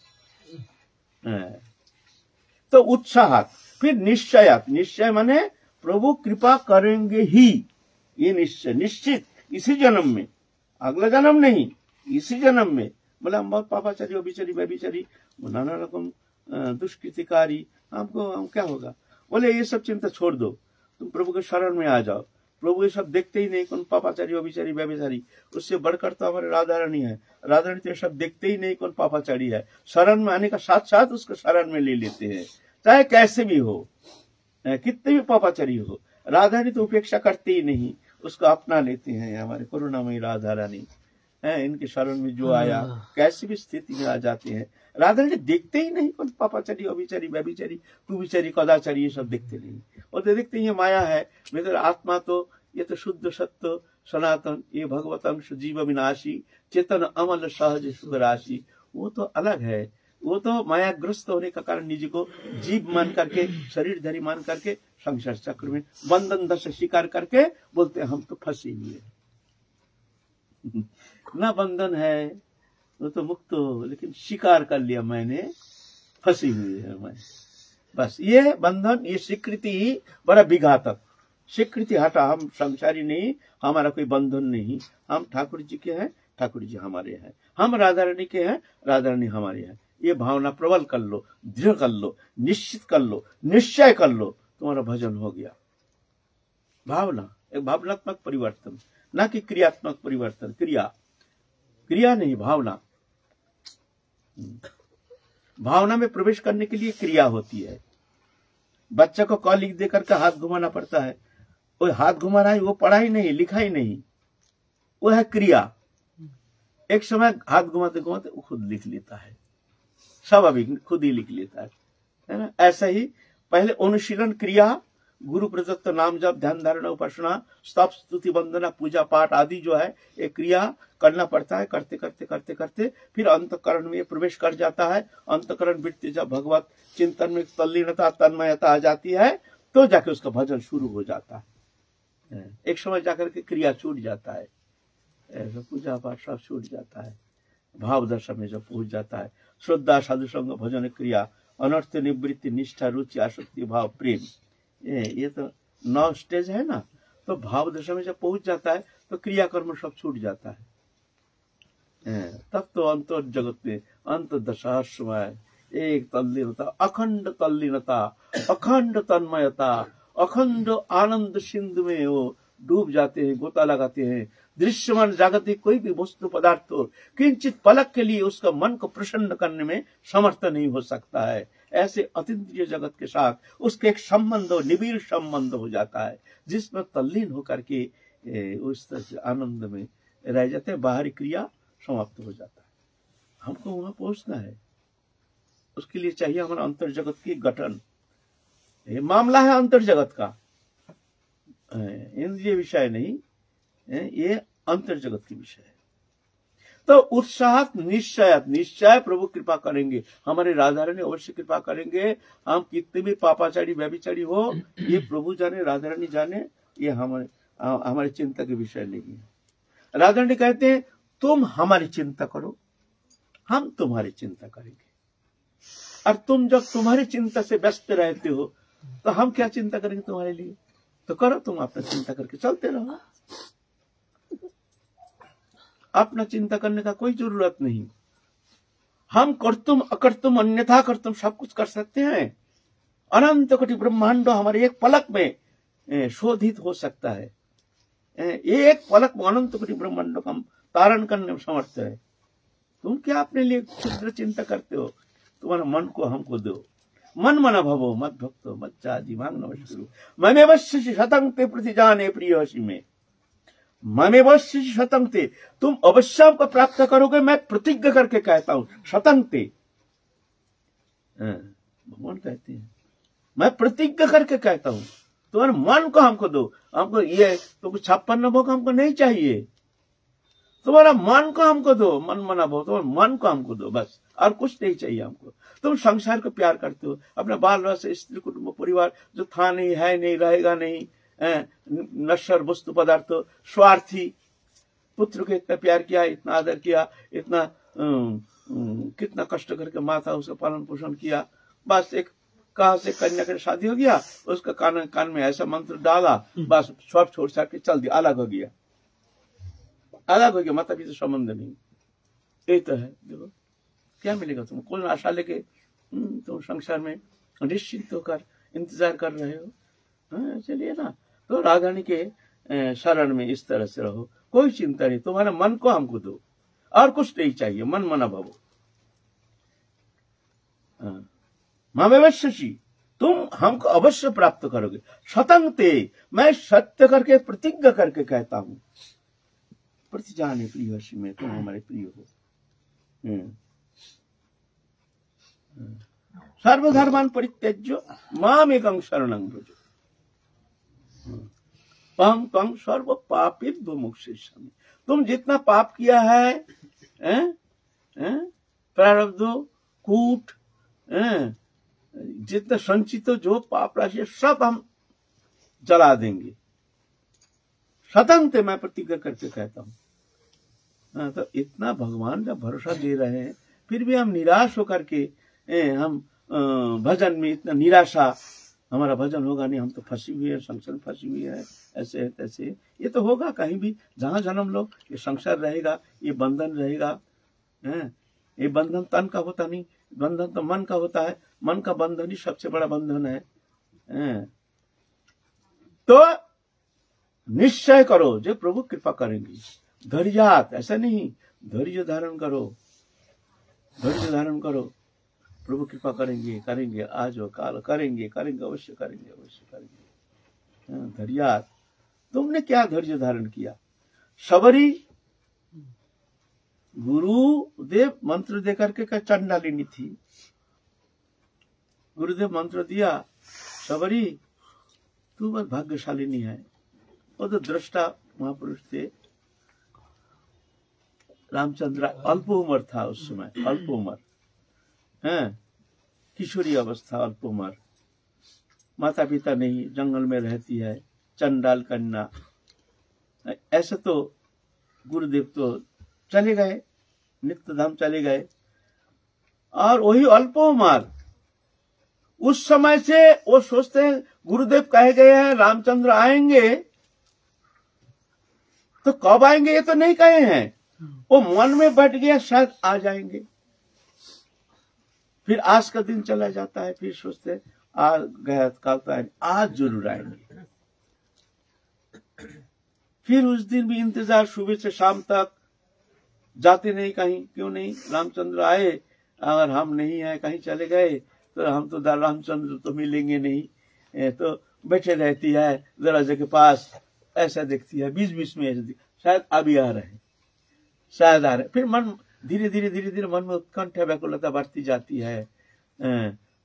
तो उत्साह, फिर निश्चय माने प्रभु कृपा करेंगे ही, ये निश्चय, निश्चित इसी जन्म में, अगला जन्म नहीं, इसी जन्म में। बोले हम बहुत पापाचारी, अभिचारी, व्यभिचारी, नाना रकम दुष्कृतिकारी, हमको हम क्या होगा। बोले ये सब चिंता छोड़ दो, तुम प्रभु के शरण में आ जाओ। प्रभु ये सब देखते ही नहीं, कौन पापाचारी, अभिचारी, व्यभिचारी, उससे बढ़कर तो हमारे राधा रानी है। राधा रानी तो ये सब देखते ही नहीं, कौन पापाचारी है। शरण में आने का साथ साथ उसको शरण में ले लेते हैं, चाहे कैसे भी हो, कितने भी पापाचारी हो, राधा रानी तो उपेक्षा करते ही नहीं, उसको अपना लेते हैं। हमारे करुणामयी राधा रानी है, इनके शरण में जो आया कैसी भी स्थिति में आ जाते हैं। राधा रानी देखते ही नहीं, कौन पापाचारी, अभिचारी, व्यभिचारी, कुविचारी, कदाचारी, ये सब देखते नहीं। और तो देखते ही ये माया है, मेरे आत्मा तो ये तो शुद्ध सत्य सनातन, ये भगवत अंश जीव विनाशी, चेतन अमल सहज सुख राशि, वो तो अलग है। वो तो मायाग्रस्त होने का कारण निजी को जीव मान करके, शरीरधारी मान करके संसार चक्र में बंधन दशा स्वीकार करके बोलते हैं हम तो फंसे हुए हैं। ना बंधन है, वो तो मुक्त हो, लेकिन स्वीकार कर लिया मैंने फंसी हुई है मैं। बस ये बंधन, ये स्वीकृति ही बड़ा विघातक। स्वीकृति हटा, हम संसारी नहीं, हमारा कोई बंधन नहीं, हम ठाकुर जी के हैं, ठाकुर जी हमारे हैं, हम राधा रानी के हैं, राधा रानी हमारे हैं। ये भावना प्रबल कर लो, दृढ़ कर लो, निश्चित कर लो, निश्चय कर लो, तुम्हारा भजन हो गया। भावना, एक भावनात्मक परिवर्तन, ना कि क्रियात्मक परिवर्तन। क्रिया नहीं, भावना। भावना में प्रवेश करने के लिए क्रिया होती है। बच्चे को क लिख देकर के हाथ घुमाना पड़ता है, वो हाथ घुमा रहा है, वो पढ़ाई नहीं, लिखाई नहीं, वो है क्रिया। एक समय हाथ घुमाते घुमाते वो खुद लिख लेता है, स्वाभाविक खुद ही लिख लेता है ना। ऐसा ही पहले अनुशीलन, क्रिया, गुरु प्रदत्त नाम जप, ध्यान धारणा, उपासना, स्तव स्तुति, वंदना, पूजा पाठ आदि जो है ये क्रिया करना पड़ता है। करते करते करते करते फिर अंतःकरण में प्रवेश कर जाता है। अंतःकरण वृत्ति जब भगवत चिंतन में तल्लीनता, तन्मयता आ जाती है, तो जाके उसका भजन शुरू हो जाता है। एक समय जाकर के क्रिया छूट जाता है, पूजा पाठ सब छूट जाता है। भाव दशा में जब पहुंच जाता है, श्रद्धा, साधु संग, भजन, क्रिया, अनर्थ निवृत्ति, निष्ठा, रुचि, आसक्ति, भाव, प्रेम, ये तो 9 स्टेज है ना। तो भाव दशा में जब पहुंच जाता है तो क्रिया कर्म सब छूट जाता है। तब तो अंत जगत में अंत दशा समय एक तल्लीनता, अखंड तल्लीनता, अखंड तन्मयता, अखंड आनंद सिंधु में वो डूब जाते हैं, गोता लगाते हैं। दृश्यमान जागतिक कोई भी वस्तु पदार्थ हो, किंचित पलक के लिए उसका मन को प्रसन्न करने में समर्थ नहीं हो सकता है। ऐसे अतीन्द्रिय जगत के साथ उसके एक संबंध, निबिड़ संबंध हो जाता है, जिसमें तल्लीन होकर के उस तरह से आनंद में रह जाते हैं। बाहरी क्रिया समाप्त हो जाता है। हमको वहां पहुंचना है, उसके लिए चाहिए हमारा अंतर जगत की गठन। ये मामला है अंतर जगत का, इंद्रिय विषय नहीं, ये अंतर जगत की विषय है। तो उत्साह, निश्चय प्रभु कृपा करेंगे, हमारे राधा रानी अवश्य कृपा करेंगे। हम कितने भी पापाचारी व्यभिचारी हो, ये प्रभु जाने, राधा रानी जाने, ये हमारे चिंता के विषय नहीं है। राधा रानी कहते हैं तुम हमारी चिंता करो, हम तुम्हारी चिंता करेंगे। और तुम जब तुम्हारी चिंता से व्यस्त रहते हो तो हम क्या चिंता करेंगे तुम्हारे लिए। तो करो, तुम अपना चिंता करके चलते रहो, अपना चिंता करने का कोई जरूरत नहीं। हम कर्तुम अकर्तुम अन्यथा कर्तुम सब कुछ कर सकते हैं। अनंत कोटि ब्रह्मांड हमारे एक पलक में शोधित हो सकता है। एक पलक में अनंत कोटि ब्रह्मांड का तारण करने में समर्थ है। तुम क्या अपने लिए क्षुद्र चिंता करते हो। तुम्हारा मन को हमको दो। मन मना भवो मत भक्तो मत चादि मांग नमस्कुरु ममेवश्य शतं ते प्रतिजाने प्रियसी में। ममेवश्य शतं ते, तुम अवश्य हमको प्राप्त करोगे, मैं प्रतिज्ञा करके कहता हूं। शतं ते, भगवान कहते हैं मैं प्रतिज्ञा करके कहता हूं, तुम्हारे मन को हमको दो। हमको ये तुमको 56 भोग हमको नहीं चाहिए, तुम्हारा मन को हमको दो। मन मना भोग, तुम्हारे मन को हमको दो, बस और कुछ नहीं चाहिए हमको। तुम संसार को प्यार करते हो, अपने बाल रस, स्त्री, कुटुंब, परिवार जो था नहीं, है नहीं, रहेगा नहीं, नश्वर वस्तु पदार्थ, स्वार्थी। पुत्र को इतना प्यार किया, इतना आदर किया, इतना कितना कष्ट करके माता उसका पालन पोषण किया। बस एक कहा से कन्या का शादी हो गया, उसका कान में ऐसा मंत्र डाला, बस सब छोड़ छाड़ के चल दिया, अलग हो गया, माता पिता संबंध नहीं। यही तो है। देखो क्या मिलेगा तुम, कौन आशा लेके तुम संसार में निश्चिंत होकर इंतजार कर रहे हो। चलिए ना, तो राधारानी के शरण में इस तरह से रहो, कोई चिंता नहीं। तुम्हारा मन को हमको दो और कुछ नहीं चाहिए। मन मना भवो मामेवश्यसी, तुम हमको अवश्य प्राप्त करोगे। शतं ते, मैं सत्य करके प्रतिज्ञा करके कहता हूं। प्रतिजाने प्रियसी में, तुम हमारे प्रिय हो। सर्वधर्मान परित्यज्य मामेकं शरणं व्रज अहं त्वं सर्व पापेभ्यो मोक्षयिष्यामि। तुम जितना पाप किया है, प्रारब्ध कूट, जितना संचित जो पाप राशि है सब हम जला देंगे। स्वतंत्र मैं प्रतिज्ञा करके कहता हूं। तो इतना भगवान जब भरोसा दे रहे हैं, फिर भी हम निराश होकर के हम भजन में इतना निराशा, हमारा भजन होगा नहीं, हम तो फंसी हुई है, संसार फंसी हुई है, ऐसे है तैसे। ये तो होगा कहीं भी जहां जन्म लो, ये संसार रहेगा, ये बंधन रहेगा। ये बंधन तन का होता नहीं, बंधन तो मन का होता है। मन का बंधन ही सबसे बड़ा बंधन है। तो निश्चय करो जो प्रभु कृपा करेंगे। धैर्यात, ऐसा नहीं, धैर्य धारण करो, धैर्य धारण करो, प्रभु कृपा करेंगे, करेंगे, आज हो काल करेंगे, करेंगे, अवश्य करेंगे, अवश्य करेंगे। धैर्यात, तुमने क्या धैर्य धारण किया? शबरी गुरुदेव मंत्र देकर के चंडालिनी थी। गुरुदेव मंत्र दिया, शबरी तू बहुत भाग्यशालिनी है। वो तो दृष्टा महापुरुष थे। रामचंद्र अल्प उम्र था उस समय, अल्प उम्र है, किशोरी अवस्था, अल्प उम्र, माता पिता नहीं, जंगल में रहती है, चंडाल कन्या। ऐसे तो गुरुदेव तो चले गए, नित्य धाम चले गए, और वही अल्प उम्र। उस समय से वो सोचते हैं गुरुदेव कहे गए हैं रामचंद्र आएंगे, तो कब आएंगे ये तो नहीं कहे हैं। वो मन में बैठ गया शायद आ जाएंगे। फिर आज का दिन चला जाता है, फिर सोचते आ गया कल तो आएंगे, आज जरूर आएंगे। फिर उस दिन भी इंतजार, सुबह से शाम तक जाते नहीं कहीं, क्यों नहीं, रामचंद्र आए, अगर हम नहीं आए, कहीं चले गए तो हम तो रामचंद्र तो मिलेंगे नहीं। तो बैठे रहती है दरवाजे के पास, ऐसा देखती है, बीच बीच में ऐसे शायद अभी आ रहे हैं, शायद आ रहे। फिर मन धीरे धीरे धीरे धीरे मन में उत्कंठा व्याकुलता बढ़ती जाती है।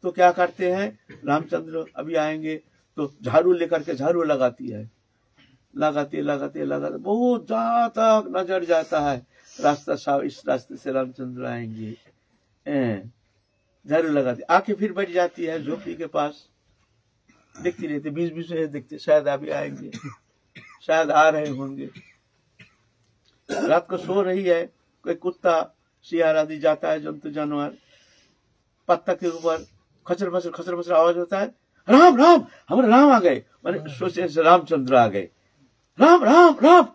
तो क्या करते हैं, रामचंद्र अभी आएंगे, तो झाड़ू लेकर के झाड़ू लगाती है, लगाते लगाते लगाते बहुत जहां तक नजर जाता है रास्ता साफ, इस रास्ते से रामचंद्र आएंगे। झाड़ू लगाती, आके फिर बैठ जाती है झोपड़ी के पास, देखती रहती, बीच बीच में देखते, शायद अभी आएंगे, शायद आ रहे होंगे। रात को सो रही है, कोई कुत्ता सियार आदि जाता है, जंतु जानवर, पत्ता के ऊपर खचर खचर आवाज होता है, राम राम, हमारे राम आ गए, मैंने सोचे रामचंद्र आ गए, राम राम राम।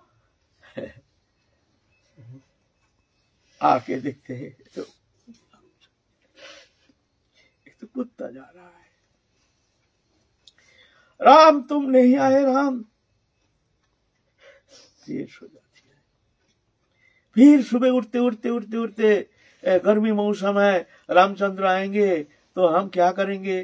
आके देखते हैं तो एक तो कुत्ता जा रहा है, राम तुम नहीं आए राम। देर हो जाती है। फिर सुबह उठते उठते उठते उठते, गर्मी मौसम है, रामचंद्र आएंगे तो हम क्या करेंगे।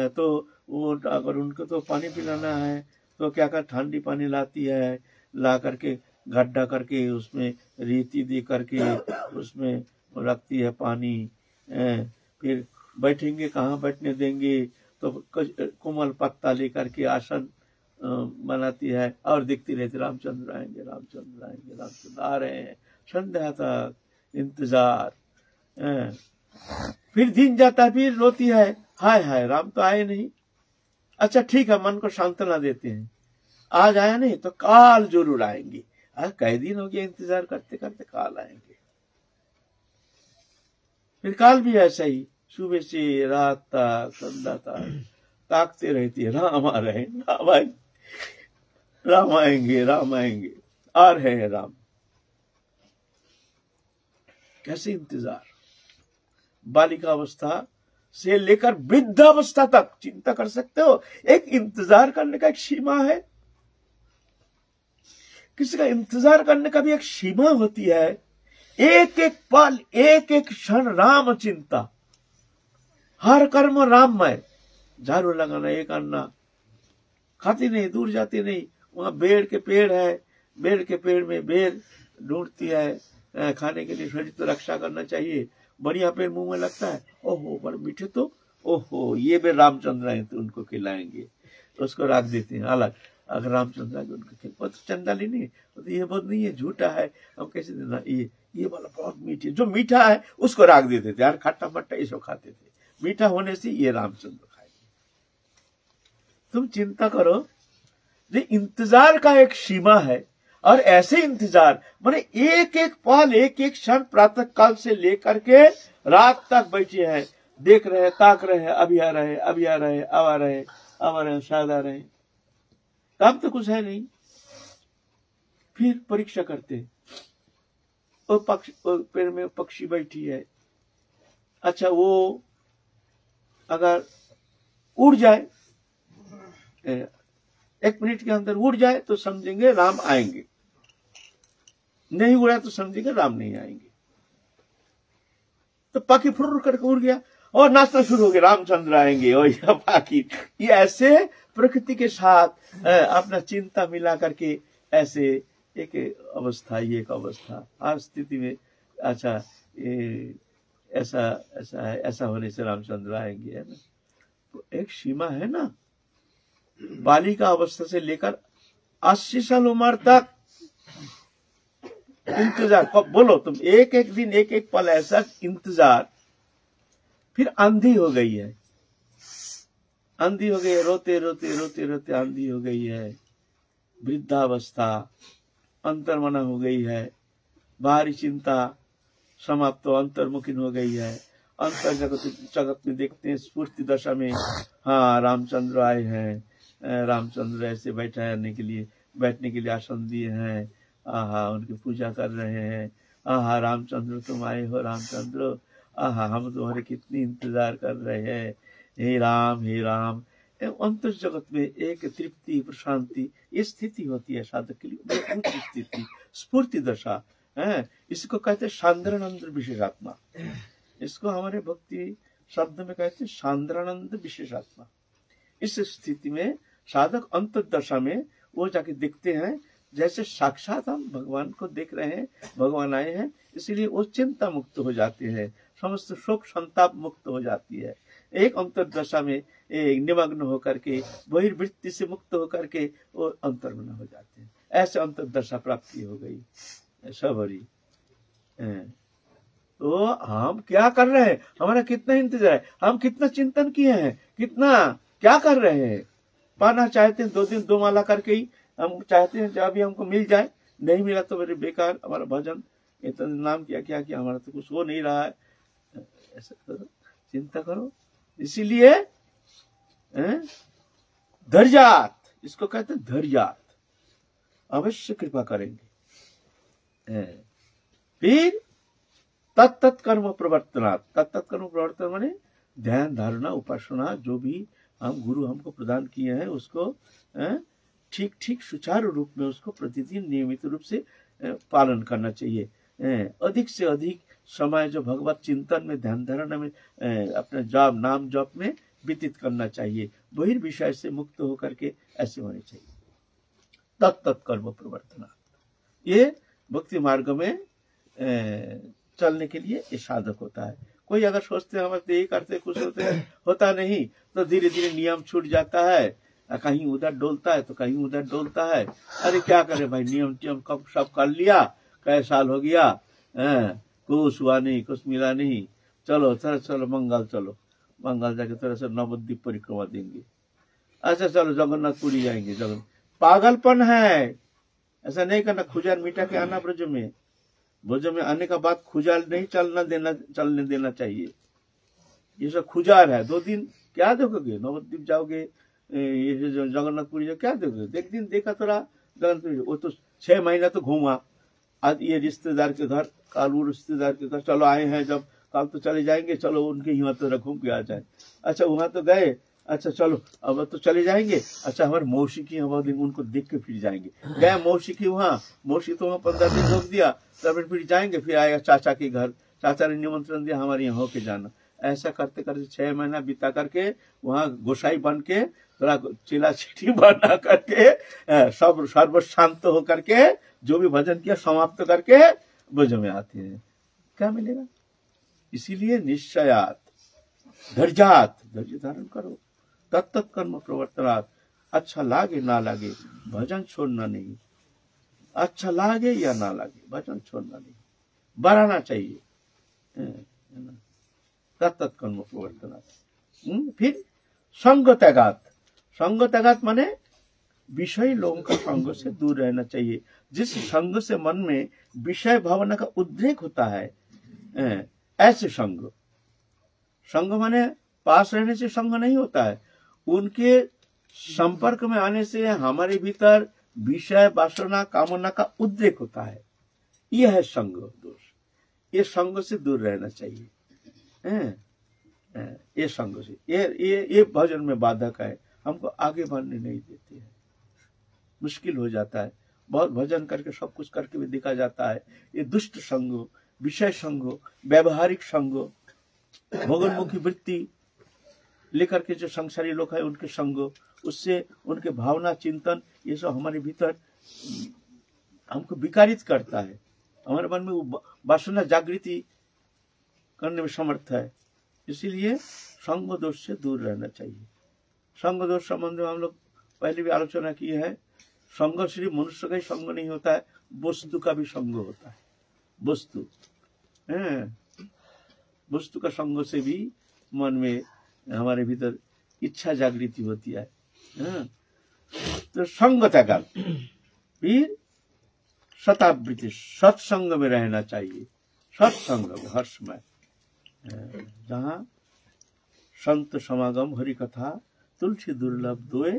तो वो अगर उनको तो पानी पिलाना है तो क्या कर, ठंडी पानी लाती है, ला करके गड्ढा करके उसमें रेती दे करके उसमें रखती है पानी। फिर बैठेंगे, कहाँ बैठने देंगे, तो कोमल पत्ता लेकर के आसन बनाती है और देखती रहती, रामचंद्र आएंगे, रामचंद्र आएंगे, रामचंद्र आ रहे हैं। संध्या तक इंतजार। फिर दिन जाता, फिर रोती है, हाय हाय राम तो आए नहीं। अच्छा ठीक है, मन को सांत्वना देते हैं, आज आया नहीं तो काल जरूर आएंगे। कई दिन हो गया इंतजार करते करते, काल आएंगे। फिर काल भी ऐसा ही, सुबह से रात तक, संध्या तक ताकते रहती है, राम आ रहे हैं, राम आएंगे, राम आएंगे, राम आएंगे, आ रहे हैं राम। कैसे इंतजार। बालिका अवस्था से लेकर वृद्धावस्था तक चिंता कर सकते हो। एक इंतजार करने का एक सीमा है, किसी का इंतजार करने का भी एक सीमा होती है। एक एक पल, एक एक क्षण राम चिंता, हर कर्म राममय। झाड़ू लगाना, ये करना, खाती नहीं, दूर जाती नहीं, वहां बेर के पेड़ है, बेर के पेड़ में बेर ढूंढती है खाने के लिए, शरीर तो रक्षा करना चाहिए। बढ़िया पेड़ मुंह में लगता है, ओहो बड़े मीठे, तो ओहो ये बेर रामचंद्र आए तो उनको खिलाएंगे, उसको रख देते हैं अलग। अगर रामचंद्र आगे उनको खिला, तो चंदाली नहीं, तो ये बहुत नहीं है, झूठा है, हम कैसे देना, ये वाला बहुत मीठी, जो मीठा है उसको रख देते थे यार, खट्टा मट्टा ये सब खाते थे, मीठा होने से ये रामचंद्र खाएंगे। तुम चिंता करो, ये इंतजार का एक सीमा है। और ऐसे इंतजार माने एक एक पल, एक एक क्षण, प्रातः काल से लेकर के रात तक बैठे हैं, देख रहे, ताक रहे, अभी आ रहे, अभी आ रहे, अब आ रहे, अब आ रहे, शायद आ रहे, काम तो कुछ है नहीं। फिर परीक्षा करते, वो पेड़ में पक्षी बैठी है, अच्छा वो अगर उड़ जाए, 1 मिनट के अंदर उड़ जाए तो समझेंगे राम आएंगे, नहीं उड़ा तो समझेंगे राम नहीं आएंगे। तो पाखी फुर करके उड़ गया और नाचना शुरू हो गया, रामचंद्र आएंगे। और यह पाखी, ये ऐसे प्रकृति के साथ अपना चिंता मिला करके ऐसे एक अवस्था, ये एक अवस्था हर स्थिति में। अच्छा ऐसा होने से रामचंद्र आएंगे, है ना। तो एक सीमा है ना, बालिका अवस्था से लेकर 80 साल उम्र तक इंतजार। बोलो तुम, एक एक दिन, एक एक पल ऐसा इंतजार। फिर अंधी हो गई है, अंधी हो गई है, रोते रोते रोते रोते अंधी हो गई है। वृद्धावस्था, अंतर्मना हो गई है, बाहरी चिंता समाप्त, अंतर्मुखीन हो गई है। अंतर जगत में देखते हैं स्फूर्ति दशा में, हाँ रामचंद्र आए हैं, रामचंद्र ऐसे बैठने के लिए आसन दिए हैं, आहा उनकी पूजा कर रहे हैं, आहा रामचंद्र तुम आए हो, रामचंद्र आहा हम तुम्हारे कितनी इंतजार कर रहे हैं, हे राम हे राम। अंतर जगत में एक तृप्ति, प्रशांति, ये स्थिति होती है साधक के लिए, उच्च स्थिति, स्फूर्ति दशा है। इसको कहते हैं सांद्रानंद विशेषात्मा। इसको हमारे भक्ति शब्द में कहते हैं सांद्रानंद विशेषात्मा। इस स्थिति में साधक अंतर दशा में वो जाके देखते हैं जैसे साक्षात हम भगवान को देख रहे हैं, भगवान आए हैं, इसलिए वो चिंता मुक्त हो जाते हैं, समस्त शोक संताप मुक्त हो जाती है। एक अंतर दशा में निमग्न होकर के, बहिर्वृत्ति से मुक्त होकर के वो अंतर्मन हो जाते हैं। ऐसे अंतर दशा प्राप्ति हो गई सबरी। तो हम क्या कर रहे हैं, हमारा कितना इंतजार है, हम कितना चिंतन किए हैं, कितना क्या कर रहे हैं। पाना चाहते हैं 2 दिन 2 माला करके ही हम चाहते हैं जब भी हमको मिल जाए, नहीं मिला तो मेरे बेकार, हमारा भजन इतना नाम क्या किया, हमारा तो कुछ हो नहीं रहा है। ऐसा करो, चिंता करो। इसीलिए धैर्यात, इसको कहते हैं धैर्यात, अवश्य कृपा करेंगे। फिर तत्त कर्म प्रवर्तनात्, तत्त कर्म प्रवर्तन माने ध्यान धारणा उपासना, जो भी हम गुरु हमको प्रदान किए हैं उसको ठीक ठीक सुचारू रूप में उसको प्रतिदिन नियमित रूप से पालन करना चाहिए। अधिक से अधिक समय जो भगवत चिंतन में, ध्यान धारणा में, अपने जाप नाम जप में व्यतीत करना चाहिए। बहिर्विषय से मुक्त होकर के ऐसे होने चाहिए। तत्त कर्म प्रवर्तना, ये भक्ति मार्ग में चलने के लिए ये साधक होता है। कोई अगर सोचते हैं हम यही करते कुछ होता नहीं, तो धीरे धीरे नियम छूट जाता है, कहीं उधर डोलता है तो कहीं उधर डोलता है। अरे क्या करे भाई, नियम कब सब कर लिया, कई साल हो गया, कुछ हुआ नहीं, कुछ मिला नहीं, चलो चलो मंगल, चलो मंगल जाके थोड़ा सा नवद्वीप परिक्रमा देंगे, अच्छा चलो जगन्नाथपुरी जाएंगे। पागलपन है, ऐसा नहीं करना। खुजाल मीठा के आना ब्रज में आने का बाद खुजाल नहीं चलने देना चाहिए। ये सब खुजार है। 2 दिन क्या देखोगे, नवद्वीप जाओगे, ये जगन्नाथपुरी जाओ, क्या देखोगे। 1 दिन देखा थोड़ा जगन्नाथपुरी, वो तो 6 महीना तो घूमा। आज ये रिश्तेदार के घर, काल वो रिश्तेदार के घर, चलो आए हैं जब, काल तो चले जाएंगे, चलो उनके यहाँ तो घूम के आ जाए। अच्छा वहां तो गए, अच्छा चलो अब तो चले जाएंगे, अच्छा हमारे मौसी की यहाँ उनको देख के फिर जाएंगे। गए मौसी की वहाँ, मौसी तो वहाँ 15 दिन रोक दिया, तब फिर जाएंगे, फिर आएगा चाचा के घर, चाचा ने निमंत्रण दिया हमारे यहाँ होके जाना। ऐसा करते करते 6 महीना बिता करके वहाँ गोसाई बन के, थोड़ा चिला चिटी बना करके, सब सर्व शांत होकर के जो भी भजन किया समाप्त करके ब्रज में आते हैं। क्या मिलेगा। इसीलिए निश्चयात धैर्यात, धैर्य धारण करो। तत्त कर्म प्रवर्तनात्, अच्छा लागे ना लागे भजन छोड़ना नहीं, अच्छा लागे या ना लागे भजन छोड़ना नहीं, बढ़ाना चाहिए। तत्त कर्म प्रवर्तनात्। फिर संग त्यागात, संग त्यागात माने विषय लोगों का संग से दूर रहना चाहिए। जिस संग से मन में विषय भावना का उद्रेक होता है, ऐसे संग संग माने पास रहने से संग नहीं होता है, उनके संपर्क में आने से हमारे भीतर विषय वासना कामना का उद्रेक होता है। यह है संग दोष। ये संग से दूर रहना चाहिए। ये संग से ये भजन में बाधक है, हमको आगे बढ़ने नहीं देते हैं। मुश्किल हो जाता है, बहुत भजन करके सब कुछ करके भी दिखा जाता है। ये दुष्ट संग, विषय संग, व्यवहारिक संग, भोगोन्मुखी वृत्ति लेकर के जो संसारी लोग है उनके संग, उससे उनके भावना चिंतन ये सब हमारे भीतर हमको विकारित करता है। हमारे मन में वासना जागृति करने में समर्थ है। इसीलिए संग दोष से दूर रहना चाहिए। संग दोष संबंध में हम लोग पहले भी आलोचना की है। संग सिर्फ मनुष्य का ही संग नहीं होता है, वस्तु का भी संग होता है। वस्तु का संग से भी मन में हमारे भीतर इच्छा जागृति होती है। तो संग त्याग, फिर सतावृत्ति, सत्संग में रहना चाहिए। सत्संग में हर समय, जहाँ संत समागम हरि कथा तुलसी दुर्लभ दोए,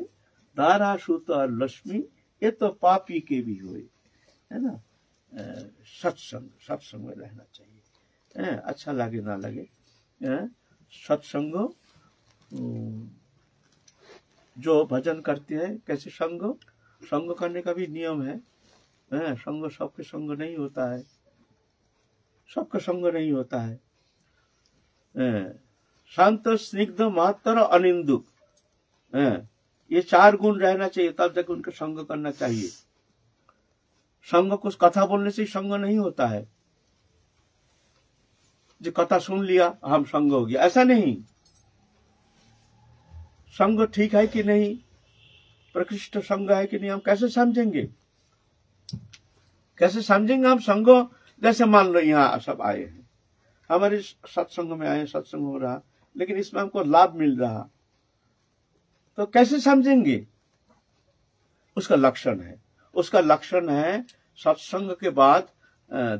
दारा सूत और लक्ष्मी ये तो पापी के भी हुए, है ना। सत्संग में रहना चाहिए। अच्छा लगे ना लगे, सत्संग जो भजन करते हैं। कैसे संग करने का भी नियम है। संग सबके संग नहीं होता है, सबका संग नहीं होता है। शांत, स्निग्ध, महत्तर, अनिंदुक, ये 4 गुण रहना चाहिए, तब तक उनका संग करना चाहिए। संग कुछ कथा बोलने से संग नहीं होता है। जो कथा सुन लिया हम संग हो गया, ऐसा नहीं। संग ठीक है कि नहीं, प्रकृष्ट संग है कि नहीं, हम कैसे समझेंगे? कैसे समझेंगे हम संग? जैसे मान लो यहाँ सब आए हैं, हमारे सत्संग में आए, सत्संग हो रहा, लेकिन इसमें हमको लाभ मिल रहा, तो कैसे समझेंगे? उसका लक्षण है सत्संग के बाद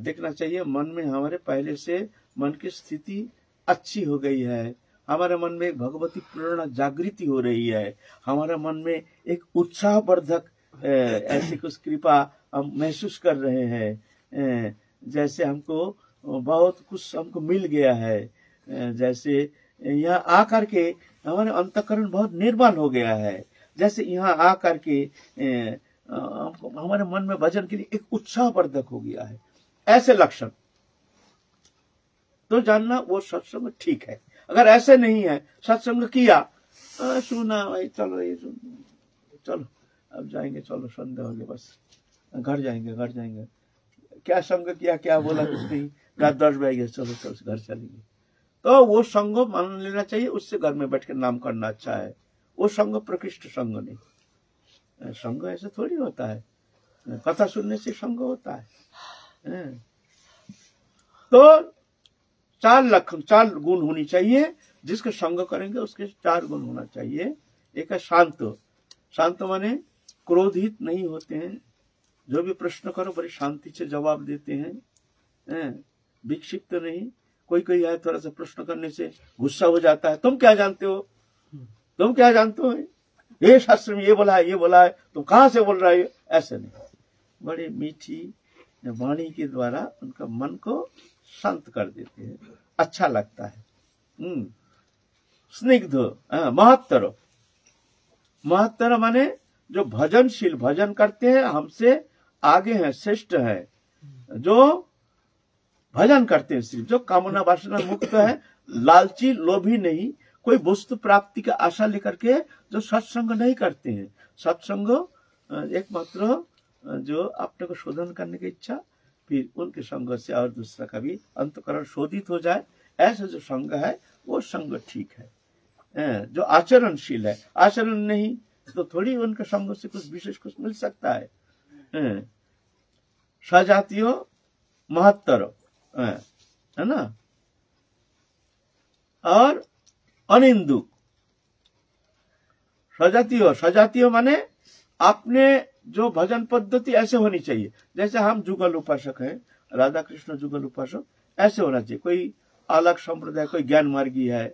देखना चाहिए मन में हमारे पहले से मन की स्थिति अच्छी हो गई है, हमारे मन में एक भगवती प्रेरणा जागृति हो रही है, हमारे मन में एक उत्साहवर्धक ऐसी कुछ कृपा हम महसूस कर रहे हैं, जैसे हमको बहुत कुछ हमको मिल गया है, जैसे यहाँ आकर के हमारे अंतःकरण बहुत निर्मल हो गया है, जैसे यहाँ आकर के हमारे मन में भजन के लिए एक उत्साहवर्धक हो गया है। ऐसे लक्षण तो जानना वो सत्संग ठीक है। अगर ऐसे नहीं है, सत्संग किया, सुना भाई, चलो अब जाएंगे, चलो संध्या हो गया, बस घर जाएंगे, क्या संग किया, क्या बोला कुछ नहीं, रात 10 बज गए, चलो घर चलेंगे, तो वो संग मान लेना चाहिए। उससे घर में बैठ के नाम करना अच्छा है। वो संग प्रकृष्ट संग नहीं। संग ऐसे थोड़ी होता है, कथा सुनने से संग होता है। तो 4 गुण होनी चाहिए, जिसके संग करेंगे उसके 4 गुण होना चाहिए। एक है शांत माने क्रोधित नहीं होते हैं, जो भी प्रश्न करो बड़ी शांति से जवाब देते हैं, विक्षिप्त नहीं। कोई है थोड़ा सा प्रश्न करने से गुस्सा हो जाता है, तुम क्या जानते हो, ये शास्त्र में ये बोला है, तुम कहां से बोल रहे हो, ऐसे नहीं। बड़ी मीठी वाणी के द्वारा उनका मन को शांत कर देते हैं, अच्छा लगता है। स्निग्ध, महत्तर माने जो भजनशील, भजन करते हैं, हमसे आगे हैं, श्रेष्ठ है, जो भजन करते हैं, सिर्फ जो कामना वासना मुक्त है, लालची लोभी नहीं, कोई वस्तु प्राप्ति का आशा लेकर के जो सत्संग नहीं करते हैं। सत्संग एकमात्र जो अपने को शोधन करने की इच्छा, फिर उनके संग से और दूसरा का भी अंतकरण शोधित हो जाए, ऐसा जो संग है वो संग ठीक है। जो आचरणशील है, आचरण नहीं तो थोड़ी उनके संग से कुछ विशेष कुछ मिल सकता है। सजातीय महत्तर है ना, और अनिंदुक। सजातीय माने आपने जो भजन पद्धति ऐसे होनी चाहिए, जैसे हम जुगल उपासक हैं, राधा कृष्ण जुगल उपासक, ऐसे होना चाहिए। कोई अलग संप्रदाय, कोई ज्ञान मार्गी है,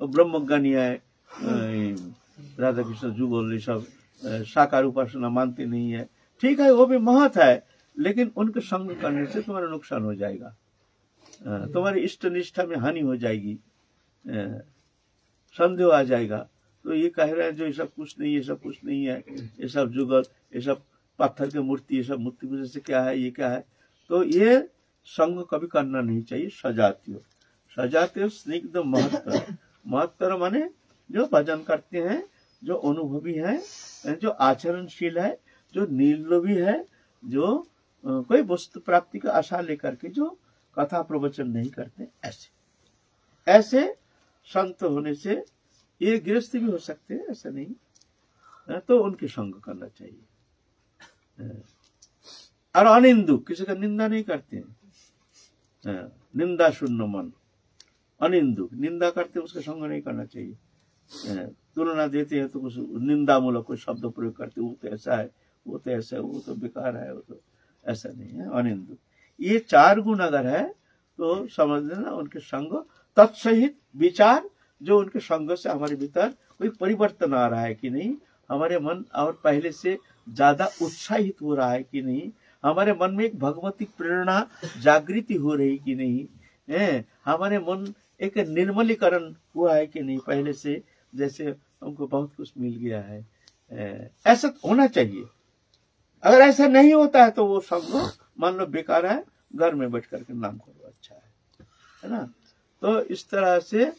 वो ब्रह्मज्ञानी है, राधा कृष्ण जुगल सब साकार उपासना मानते नहीं है, ठीक है, वो भी महत है, लेकिन उनके संग करने से तुम्हारा नुकसान हो जाएगा, तुम्हारी इष्ट निष्ठा में हानि हो जाएगी, संदेह आ जाएगा। तो ये कह रहे हैं जो ये सब कुछ नहीं, ये सब कुछ नहीं है, ये सब जुगल, ये सब पत्थर की मूर्ति, ये सब मूर्ति पूजा से क्या है, ये क्या है, तो ये संग कभी करना नहीं चाहिए। सजातीय सजातीय स्निग्ध महत्तर, महत्तर माने जो भजन करते हैं, जो अनुभवी है, जो आचरणशील है, जो निर्लोभी है, जो कोई वस्तु प्राप्ति का आशा लेकर के जो कथा प्रवचन नहीं करते, ऐसे ऐसे संत होने से ये गृहस्थ भी हो सकते हैं, ऐसा नहीं, तो उनके संग करना चाहिए। और अनिंदु, किसी का निंदा नहीं करते हैं, निंदा शून्य मन, अनिंदु, निंदा करते उसका संग नहीं करना चाहिए। तुलना देते हैं तो कुछ निंदा मूलक कोई शब्द प्रयोग करते, वो तो ऐसा है, वो तो ऐसा है, वो तो बेकार है, वो तो ऐसा नहीं है, अनिंदु। ये 4 गुण अगर है तो समझ लेना उनके संग, तत्सहित विचार, जो उनके संग से हमारे भीतर कोई परिवर्तन आ रहा है कि नहीं, हमारे मन और पहले से ज्यादा उत्साहित हो रहा है कि नहीं, हमारे मन में एक भगवती प्रेरणा जागृति हो रही कि नहीं है, हमारे मन एक निर्मलीकरण हुआ है कि नहीं पहले से, जैसे हमको बहुत कुछ मिल गया है, ऐसा होना चाहिए। अगर ऐसा नहीं होता है तो वो संग मान लो बेकार है, घर में बैठ करके नाम करो, अच्छा है ना। तो इस तरह से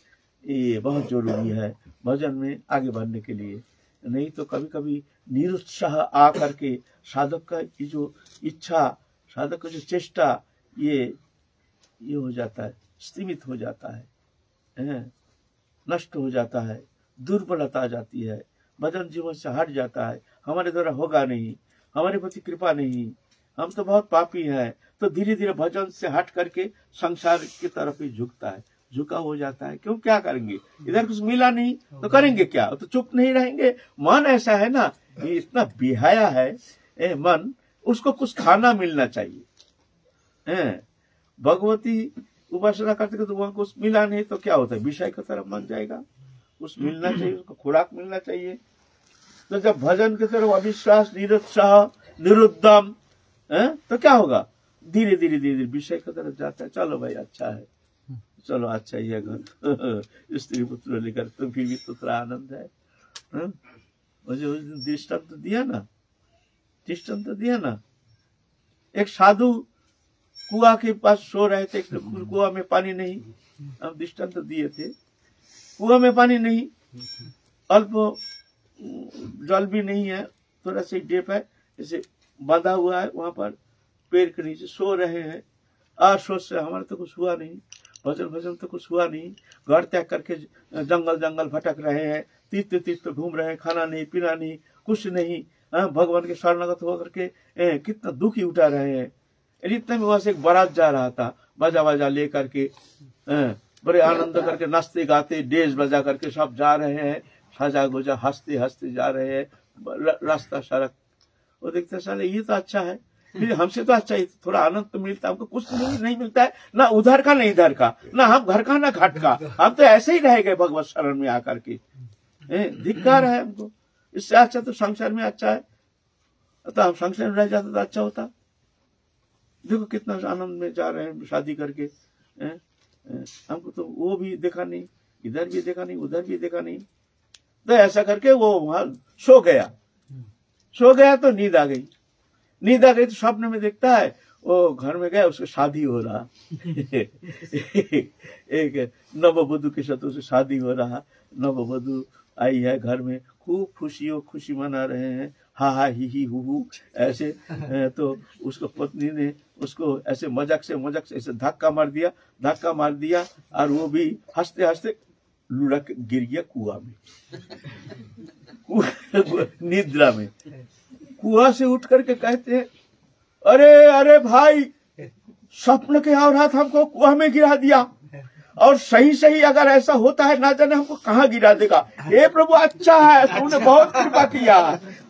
ये बहुत जरूरी है भजन में आगे बढ़ने के लिए, नहीं तो कभी कभी निरुत्साह आ करके साधक का ये जो इच्छा, साधक का जो चेष्टा, ये हो जाता है, सीमित हो जाता है, नष्ट हो जाता है, दुर्बलता आ जाती है, भजन जीवन से हट जाता है, हमारे द्वारा होगा नहीं, हमारे प्रति कृपा नहीं, हम तो बहुत पापी हैं, तो धीरे धीरे भजन से हट करके संसार की तरफ ही झुकता है, झुका हो जाता है। क्यों, क्या करेंगे, इधर कुछ मिला नहीं तो करेंगे क्या, तो चुप नहीं रहेंगे। मन ऐसा है ना, ये इतना बेहया है मन, उसको कुछ खाना मिलना चाहिए। भगवती उपासना करते तो वहां कुछ मिला नहीं तो क्या होता है, विषय की तरफ मन जाएगा, कुछ मिलना चाहिए, उसको खुराक मिलना चाहिए। तो जब भजन की तरफ अविश्वास, निरुत्साह, निरुद्दम, तो क्या होगा, धीरे धीरे धीरे धीरे विषय की तरफ जाता है। चलो भाई अच्छा है, चलो अच्छा ही है घर, स्त्री पुत्र लेकर, तो फिर भी तो थोड़ा आनंद है। मुझे उस दिन दृष्टांत तो दिया ना, दृष्टांत तो दिया ना, एक साधु कुआ के पास सो रहे थे, कुआ में पानी नहीं, हम दृष्टांत तो दिए थे, कुआ में पानी नहीं, अल्प जल भी नहीं है, थोड़ा सा डेप है, जैसे बांधा हुआ है, वहां पर पेड़ के नीचे सो रहे हैं। आश्वास से हमारा तो कुछ हुआ नहीं, भजन तो कुछ हुआ नहीं, घर त्याग करके जंगल भटक रहे हैं, तीर्थ घूम रहे हैं, खाना नहीं, पीना नहीं, कुछ नहीं, भगवान के शरणागत होकर के कितना दुखी उठा रहे हैं। इतने में वहां से एक बारात जा रहा था, बाजा लेकर के, बड़े आनंद करके नाचते गाते डेज बजा करके सब जा रहे हैं, साजा गोजा हंसते हंसते जा रहे हैं, रास्ता सड़क, वो देखते साले ये तो अच्छा है, फिर हमसे तो अच्छा ही, थोड़ा आनंद तो मिलता है, हमको कुछ नहीं मिलता है, ना उधर का, ना इधर का, ना हम घर का, ना घाट का, हम तो ऐसे ही रह गए भगवत शरण में आकर के, धिक्कार है हमको। इससे अच्छा तो संसार में अच्छा है, तो हम संसार में रह जाते तो अच्छा होता। देखो कितना आनंद में जा रहे हैं शादी करके, हमको तो वो भी देखा नहीं, इधर भी देखा नहीं, उधर भी देखा नहीं। तो ऐसा करके वो वहां सो गया तो नींद आ गई तो स्वप्न में देखता है वो घर में गया, उसकी शादी हो रहा एक नववधू के साथ उसकी शादी हो रहा, नववधू आई है घर में, खूब खुशी मना रहे हैं, हा ही हु ऐसे। तो उसको पत्नी ने उसको ऐसे मजाक से ऐसे धक्का मार दिया और वो भी हंसते हंसते लुढ़क गिर गया कुआं में, निद्रा में। कुआं से उठ करके कहते हैं, अरे भाई, स्वप्न के औरत हमको कुआं में गिरा दिया, और सही अगर ऐसा होता है ना जाने हमको कहाँ गिरा देगा। हे प्रभु अच्छा है, तुमने बहुत कृपा किया,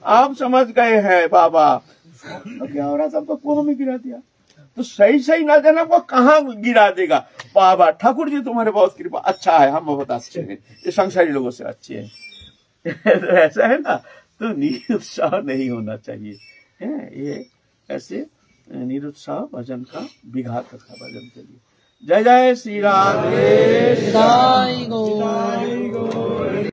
आप समझ गए हैं बाबा। क्या औरत हमको कुआं में गिरा दिया, तो सही सही ना देना को कहाँ गिरा देगा। बाबा ठाकुर जी तुम्हारे बहुत कृपा, अच्छा है, हम बहुत अच्छे हैं, ये संसारी लोगों से अच्छे हैं। तो ऐसा है ना, तो निरुत्साह नहीं होना चाहिए है। ये ऐसे निरुत्साह भजन का विघात था भजन के लिए। जय जय श्री राधे।